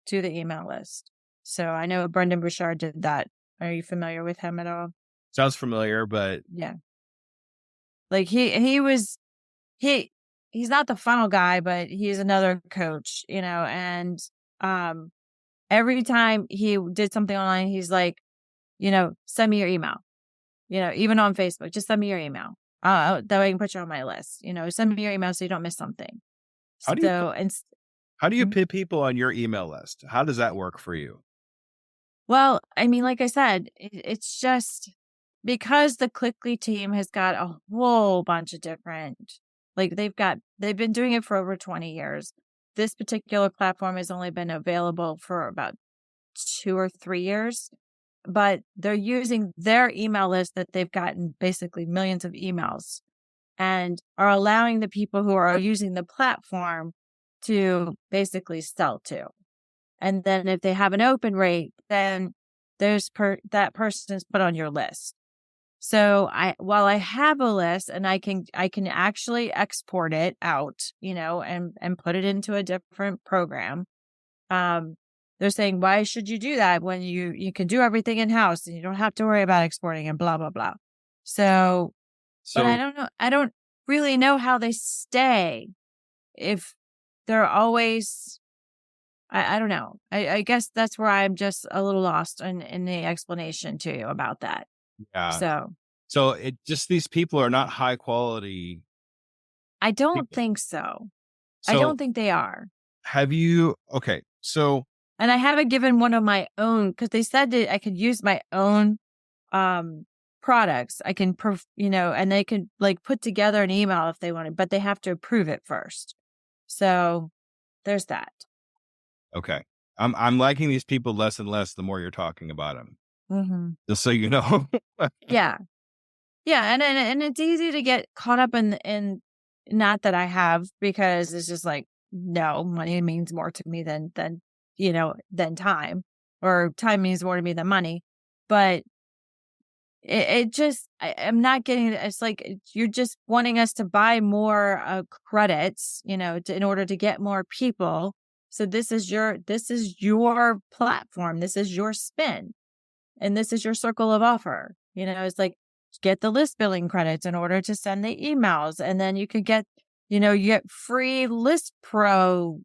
to the email list. So I know Brendan Bouchard did that. Are you familiar with him at all? Sounds familiar, but yeah. Like he's not the funnel guy, but he's another coach, and every time he did something online, he's like, send me your email, even on Facebook, just send me your email. That way I can put you on my list, send me your email so you don't miss something. How do you put people on your email list? How does that work for you? Well, I mean, like I said, it's just because the Clickly team has got a whole bunch of different, they've been doing it for over 20 years. This particular platform has only been available for about 2 or 3 years, but they're using their email list that they've gotten basically millions of emails and are allowing the people who are using the platform to basically sell to. And then if they have an open rate, then that person is put on your list. So while I have a list and I can actually export it out, and put it into a different program. They're saying, why should you do that when you can do everything in house and you don't have to worry about exporting and blah, blah, blah. So but I don't know. I don't really know how they stay if they're always, I don't know. I guess that's where I'm just a little lost in the explanation to you about that. Yeah. So it just, these people are not high quality. I don't think so. I don't think they are. So And I haven't given one of my own, because they said that I could use my own products. I can, and they can like put together an email if they want it, but they have to approve it first. So there's that. Okay. I'm liking these people less and less the more you're talking about them. Mm-hmm. Just so you know. Yeah. Yeah. And it's easy to get caught up in not that I have, because it's just like, no, money means more to me than time, or time means more to me than money. But it just, I'm not getting it. It's like, you're just wanting us to buy more credits, in order to get more people. So this is your platform. This is your spin. And this is your circle of offer. It's like, get the list building credits in order to send the emails. And then you could get, you get free List Pro,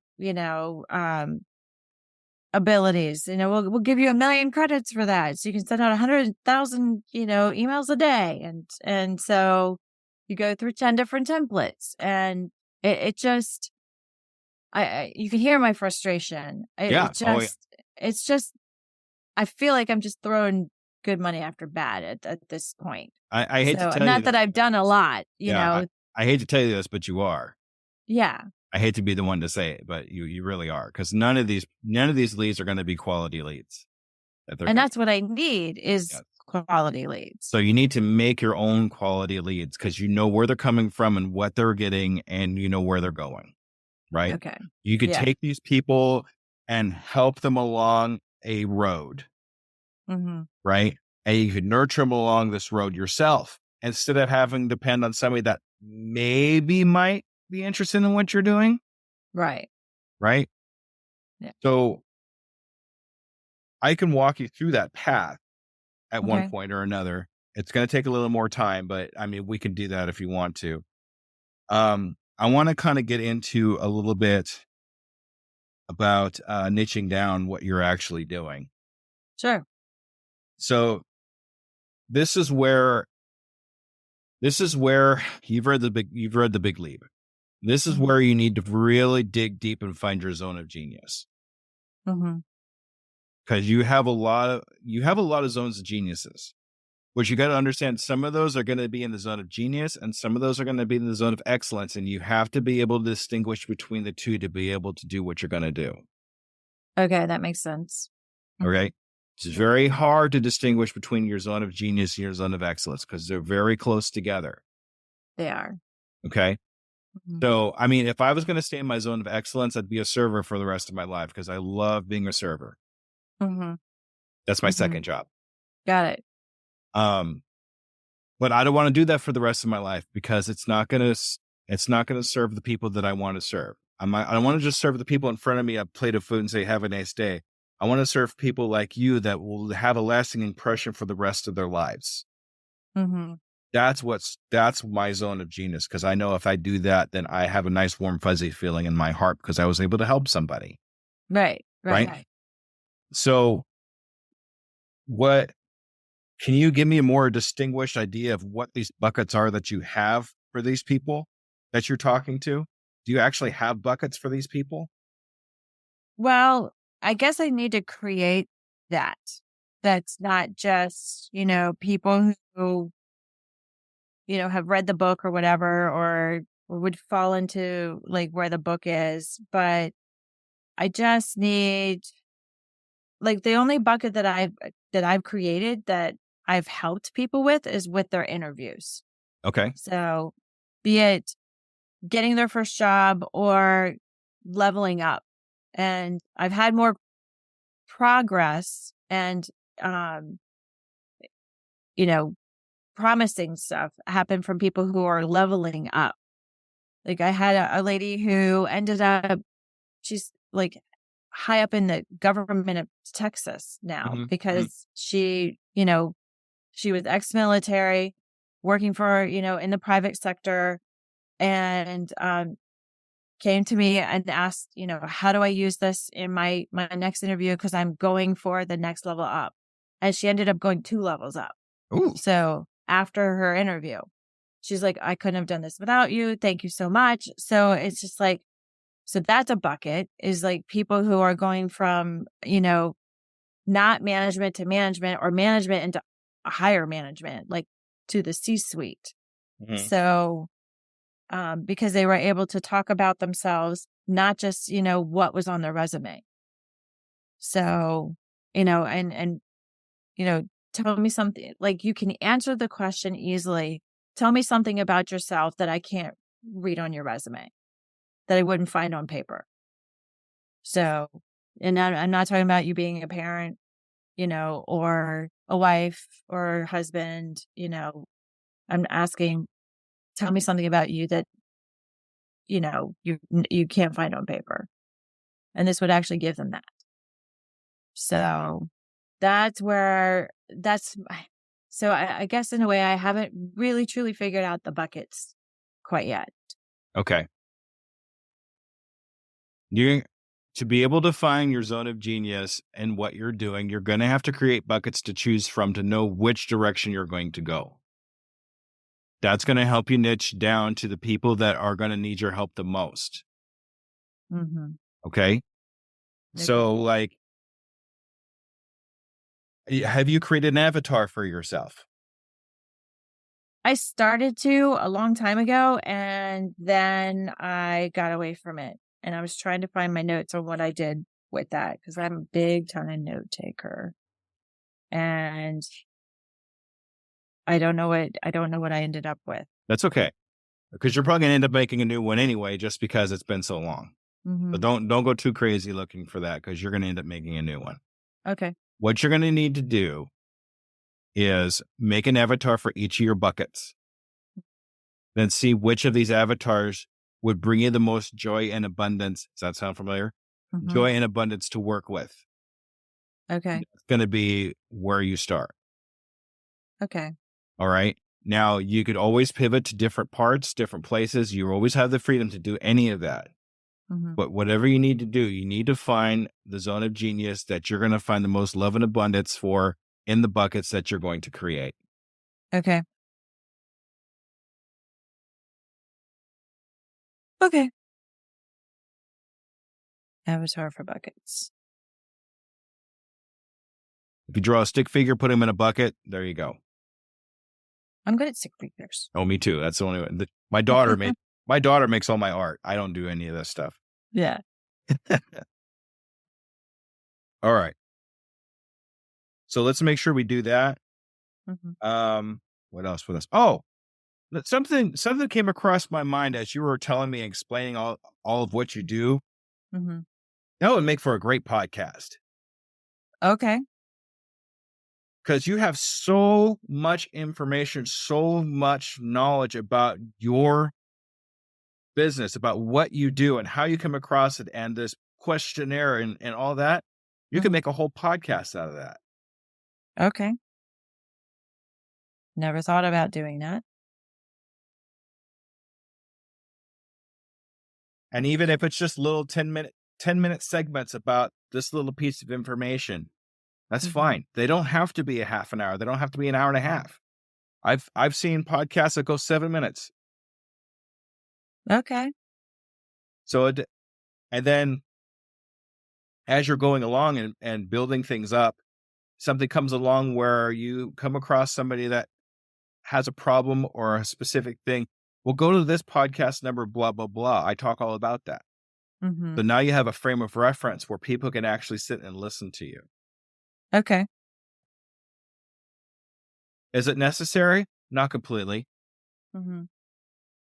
abilities. We'll give you 1 million credits for that. So you can send out 100,000, emails a day. And so you go through 10 different templates, and it just, you can hear my frustration. It's just, I feel like I'm just throwing good money after bad at this point. I hate to tell you. Not that I've done a lot, I hate to tell you this, but you are. Yeah. I hate to be the one to say it, but you really are, because none of these leads are going to be quality leads. That's what I need is quality leads. So you need to make your own quality leads, because you know where they're coming from and what they're getting, and you know where they're going, right? Okay. You could take these people and help them along a road, right? And you could nurture them along this road yourself, instead of having to depend on somebody that maybe might be interested in what you're doing. Right. Yeah. So I can walk you through that path at one point or another. It's going to take a little more time, but I mean, we can do that if you want to. I want to kind of get into a little bit about niching down what you're actually doing. Sure. So this is where you've read the Big Leap. This is where you need to really dig deep and find your zone of genius. Because you have a lot of zones of geniuses, which you got to understand. Some of those are going to be in the zone of genius, and some of those are going to be in the zone of excellence. And you have to be able to distinguish between the two to be able to do what you're going to do. Okay, that makes sense. Okay. It's very hard to distinguish between your zone of genius and your zone of excellence, because they're very close together. They are. Okay. So, I mean, if I was going to stay in my zone of excellence, I'd be a server for the rest of my life, because I love being a server. That's my second job. Got it. But I don't want to do that for the rest of my life, because it's not going to serve the people that I want to serve. I don't want to just serve the people in front of me a plate of food and say, have a nice day. I want to serve people like you that will have a lasting impression for the rest of their lives. That's my zone of genius, because I know if I do that, then I have a nice warm fuzzy feeling in my heart because I was able to help somebody. Right. So can you give me a more distinguished idea of what these buckets are that you have for these people that you're talking to? Do you actually have buckets for these people? Well, I guess I need to create that. That's not just, people who, have read the book or whatever, or would fall into like where the book is. But I just need, like, the only bucket that I've created that I've helped people with is with their interviews. Okay. So be it getting their first job or leveling up. And I've had more progress and, promising stuff happen from people who are leveling up. Like, I had a lady who ended up, she's like high up in the government of Texas now, because she was ex-military, working for, in the private sector, and came to me and asked, how do I use this in my next interview? Because I'm going for the next level up. And she ended up going 2 levels up. Ooh. So after her interview, she's like, I couldn't have done this without you. Thank you so much. So it's just like, So that's a bucket, is like people who are going from, you know, not management to management, or management into higher management, like to the C-suite. Mm-hmm. So, because they were able to talk about themselves, not just, you know, what was on their resume. So, you know, and, you know, tell me something, like you can answer the question easily. Tell me something about yourself that I can't read on your resume, that I wouldn't find on paper. So, and I'm not talking about you being a parent, you know, or a wife or husband, you know. I'm asking, tell me something about you that, you know, you can't find on paper. And this would actually give them that. So so I guess in a way I haven't really truly figured out the buckets quite yet. Okay. To be able to find your zone of genius and what you're doing, you're going to have to create buckets to choose from to know which direction you're going to go. That's going to help you niche down to the people that are going to need your help the most. Mm-hmm. Okay. So, like, have you created an avatar for yourself? I started to a long time ago, and then I got away from it. And I was trying to find my notes on what I did with that, because I'm a big time note taker. And I don't know what I ended up with. That's okay, because you're probably going to end up making a new one anyway, just because it's been so long. Mm-hmm. So don't go too crazy looking for that, because you're going to end up making a new one. Okay. What you're going to need to do is make an avatar for each of your buckets. Then see which of these avatars would bring you the most joy and abundance. Does that sound familiar? Mm-hmm. Joy and abundance to work with. Okay. It's going to be where you start. Okay. All right. Now, you could always pivot to different parts, different places. You always have the freedom to do any of that. Mm-hmm. But whatever you need to do, you need to find the zone of genius that you're going to find the most love and abundance for in the buckets that you're going to create. Okay. Okay. Avatar for buckets. If you draw a stick figure, put him in a bucket, there you go. I'm good at stick figures. Oh, me too. That's the only one. My daughter makes all my art. I don't do any of this stuff. Yeah. All right. So let's make sure we do that. Mm-hmm. What else for this? Oh, something came across my mind as you were telling me and explaining all of what you do. Mm-hmm. That would make for a great podcast. Okay. Because you have so much information, so much knowledge about your business, about what you do and how you come across it, and this questionnaire and all that. You can make a whole podcast out of that. Okay. Never thought about doing that. And even if it's just little 10-minute segments about this little piece of information, that's fine. They don't have to be a half an hour. They don't have to be an hour and a half. I've seen podcasts that go 7 minutes. Okay. So, and then as you're going along and building things up, something comes along where you come across somebody that has a problem or a specific thing. Well, go to this podcast number, blah, blah, blah. I talk all about that. Mm-hmm. So now you have a frame of reference where people can actually sit and listen to you. Okay. Is it necessary? Not completely. Mm-hmm.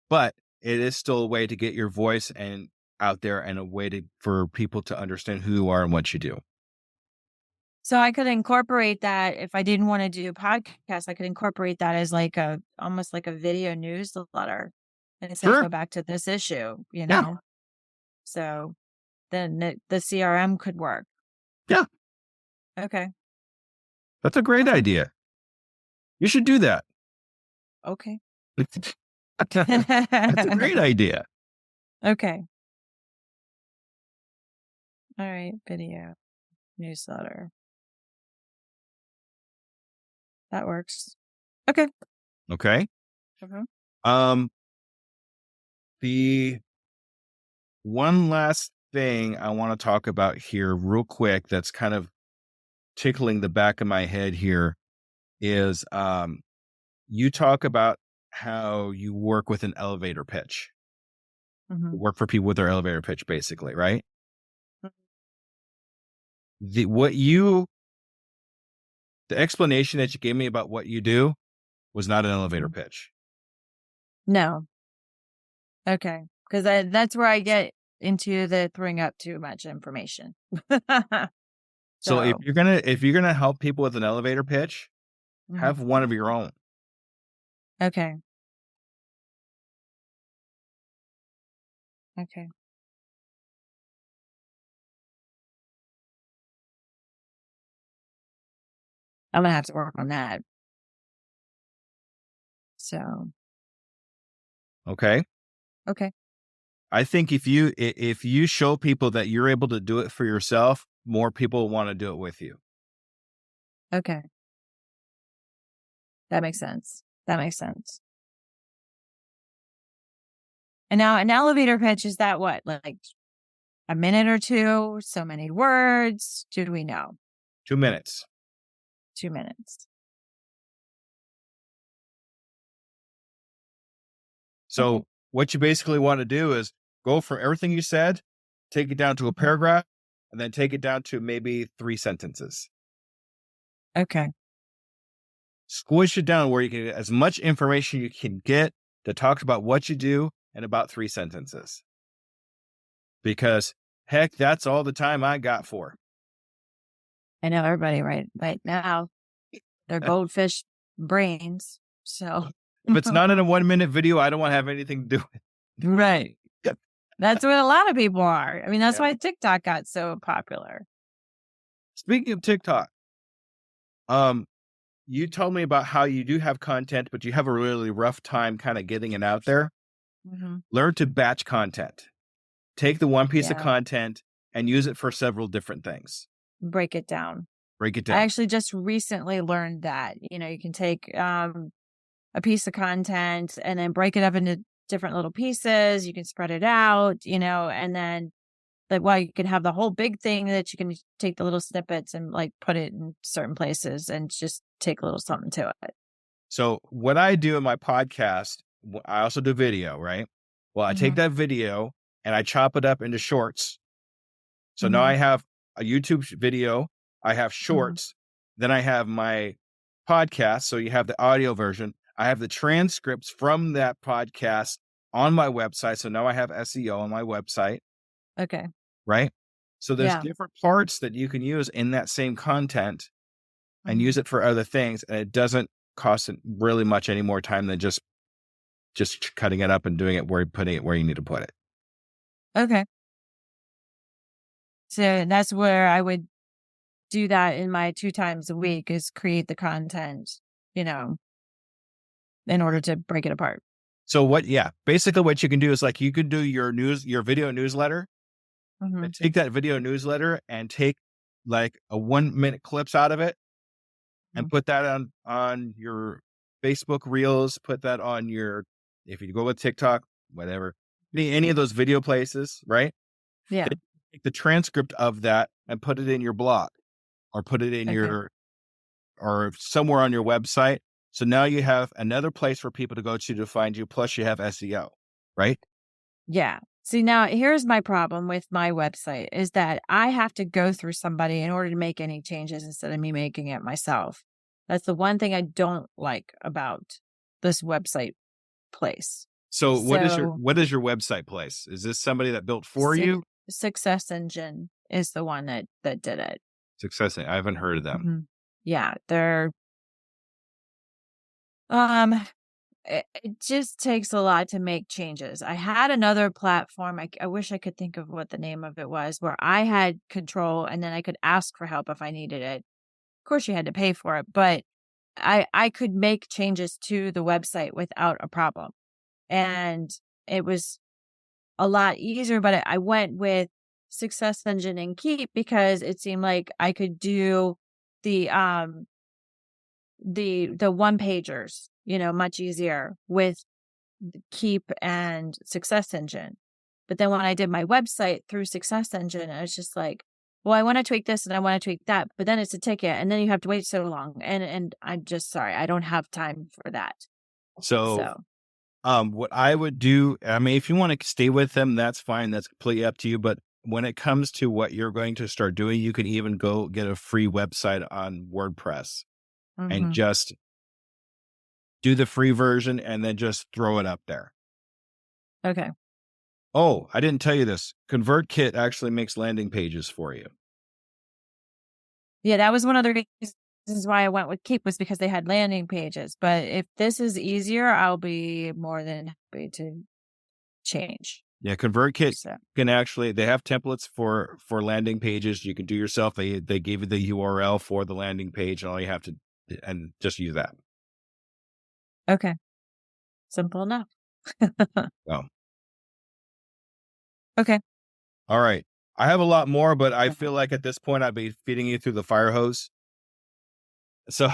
But it is still a way to get your voice and out there, and a way for people to understand who you are and what you do. So I could incorporate that if I didn't want to do a podcast. I could incorporate that as like almost like a video newsletter, and say, Sure. go back to this issue, you know? Yeah. So then the CRM could work. Yeah. Okay. That's a great idea. You should do that. Okay. That's a great idea. Okay. All right. Video newsletter. That works. Okay. Okay. Mm-hmm. The One last thing I want to talk about here real quick that's kind of tickling the back of my head here is you talk about how you work with an elevator pitch. Mm-hmm. Work for people with their elevator pitch, basically, right? Mm-hmm. The explanation that you gave me about what you do was not an elevator pitch. No. Okay. Because that's where I get into the throwing up too much information. So if you're gonna help people with an elevator pitch, have one of your own. Okay. Okay. I'm gonna have to work on that. So. Okay. Okay. I think if you show people that you're able to do it for yourself, more people want to do it with you. Okay. That makes sense. And now an elevator pitch, is that what? Like a minute or two? So many words? Do we know? 2 minutes. 2 minutes. So what you basically want to do is go for everything you said, take it down to a paragraph, and then take it down to maybe 3 sentences. Okay. Squish it down where you can get as much information you can get that talks about what you do in about 3 sentences. Because heck, that's all the time I got for. I know everybody right now, they're goldfish brains. So if it's not in a 1-minute video, I don't want to have anything to do with it. Right. That's what a lot of people are. I mean, that's why TikTok got so popular. Speaking of TikTok, you told me about how you do have content, but you have a really rough time kind of getting it out there. Mm-hmm. Learn to batch content. Take the one piece of content and use it for several different things. Break it down. I actually just recently learned that, you can take a piece of content and then break it up into different little pieces. You can spread it out, and then you can have the whole big thing that you can take the little snippets and put it in certain places and just take a little something to it. So what I do in my podcast, I also do video, right? Well, I take that video and I chop it up into shorts. So now I have a YouTube video, I have shorts, then I have my podcast. So you have the audio version. I have the transcripts from that podcast on my website. So now I have SEO on my website. Okay. Right? So there's different parts that you can use in that same content and use it for other things. And it doesn't cost really much any more time than just cutting it up and doing it putting it where you need to put it. Okay. So that's where I would do that in my 2 times a week, is create the content, in order to break it apart. So basically what you can do is you could do your video newsletter, and take that video newsletter and take a 1-minute clips out of it and put that on your Facebook Reels, put that on if you go with TikTok, whatever, any of those video places, right? Yeah. Take the transcript of that and put it in your blog or put it in or somewhere on your website. So now you have another place for people to go to find you. Plus you have SEO, right? Yeah. See, now here's my problem with my website is that I have to go through somebody in order to make any changes instead of me making it myself. That's the one thing I don't like about this website place. So what is your website place? Is this somebody that built for you? Success Engine is the one that did it. Success. I haven't heard of them. Yeah, they're it just takes a lot to make changes. I had another platform. I wish I could think of what the name of it was, where I had control and then I could ask for help if I needed it. Of course, you had to pay for it, but I could make changes to the website without a problem. And it was a lot easier, but I went with Success Engine and Keep because it seemed like I could do the one pagers, much easier with Keep and Success Engine. But then when I did my website through Success Engine, I was just like, well, I want to tweak this and I want to tweak that, but then it's a ticket and then you have to wait so long. And I'm just sorry, I don't have time for that. So what I would do, I mean, if you want to stay with them, that's fine. That's completely up to you. But when it comes to what you're going to start doing, you can even go get a free website on WordPress and just do the free version and then just throw it up there. Okay. Oh, I didn't tell you this. ConvertKit actually makes landing pages for you. Yeah, that was one of the reasons why I went with Keep, was because they had landing pages. But if this is easier, I'll be more than happy to change. Yeah, ConvertKit can actually, they have templates for landing pages. You can do yourself. They gave you the URL for the landing page, and all you have to, and just use that. Okay. Simple enough. Oh. Okay. All right. I have a lot more, but I feel like at this point I'd be feeding you through the fire hose. So,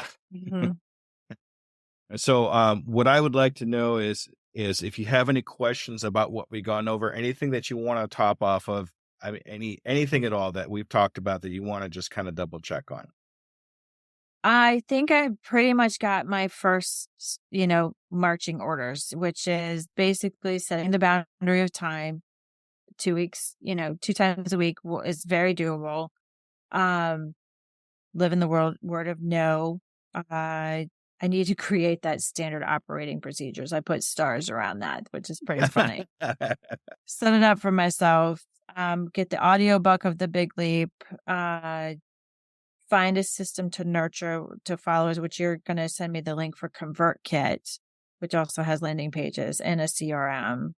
what I would like to know is if you have any questions about what we've gone over, anything that you want to top off of, I mean, anything at all that we've talked about that you want to just kind of double check on. I think I pretty much got my first, marching orders, which is basically setting the boundary of time. 2 weeks, 2 times a week is very doable. Live in the word of no. I need to create that standard operating procedures. I put stars around that, which is pretty funny. Set it up for myself. Get the audiobook of The Big Leap. Find a system to nurture to followers, which you're going to send me the link for ConvertKit, which also has landing pages, and a CRM.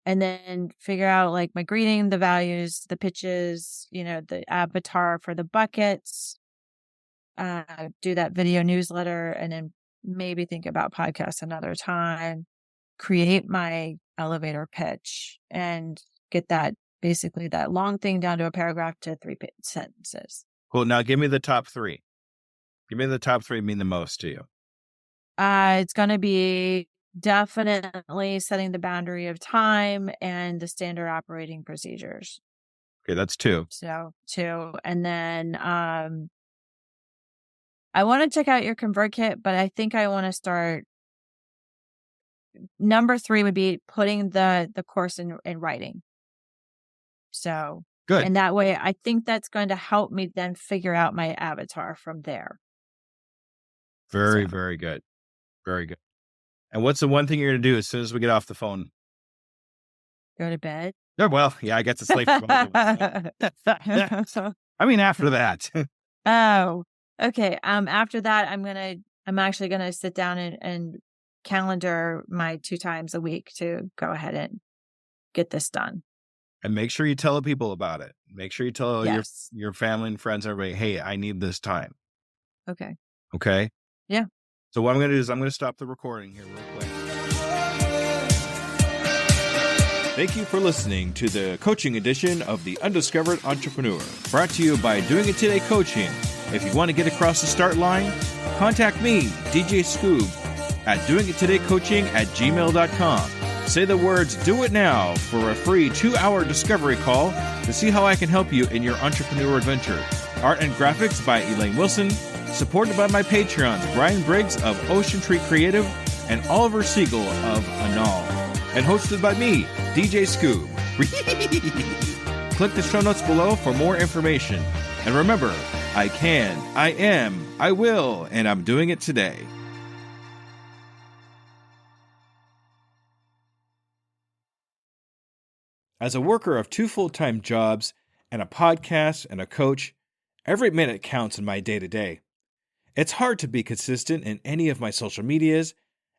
And then figure out like my greeting, the values, the pitches, the avatar for the buckets, do that video newsletter, and then maybe think about podcasts another time, create my elevator pitch, and get that basically that long thing down to a paragraph to 3 sentences. Cool. Now give me the top 3. Give me the top 3 mean the most to you. It's going to be definitely setting the boundary of time and the standard operating procedures. Okay, that's 2. So 2. And then I want to check out your ConvertKit, but I think I want to start. Number 3 would be putting the course in writing. So good. And that way, I think that's going to help me then figure out my avatar from there. Very good. Very good. And what's the one thing you're going to do as soon as we get off the phone? Go to bed? Oh, well, yeah, I get to sleep. I mean, after that. Oh, okay. After that, I'm actually going to sit down and calendar my 2 times a week to go ahead and get this done. And make sure you tell people about it. Make sure you tell your family and friends, everybody, hey, I need this time. Okay. Okay? Yeah. So what I'm going to do is I'm going to stop the recording here real quick. Thank you for listening to the coaching edition of The Undiscovered Entrepreneur, brought to you by Doing It Today Coaching. If you want to get across the start line, contact me, DJ Scoob, at doingittodaycoaching@gmail.com. Say the words, do it now, for a free 2-hour discovery call to see how I can help you in your entrepreneur adventure. Art and graphics by Elaine Wilson, supported by my Patreons, Brian Briggs of Ocean Tree Creative and Oliver Siegel of Anal, and hosted by me, DJ Scoob. Click the show notes below for more information. And remember, I can, I am, I will, and I'm doing it today. As a worker of 2 full-time jobs and a podcast and a coach, every minute counts in my day-to-day. It's hard to be consistent in any of my social medias,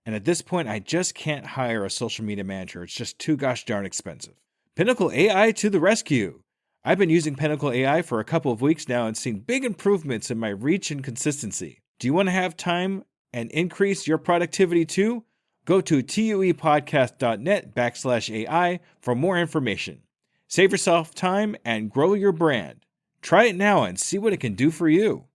and at this point, I just can't hire a social media manager. It's just too gosh darn expensive. Pinnacle AI to the rescue. I've been using Pinnacle AI for a couple of weeks now and seen big improvements in my reach and consistency. Do you want to have time and increase your productivity too? Go to tuepodcast.net/AI for more information. Save yourself time and grow your brand. Try it now and see what it can do for you.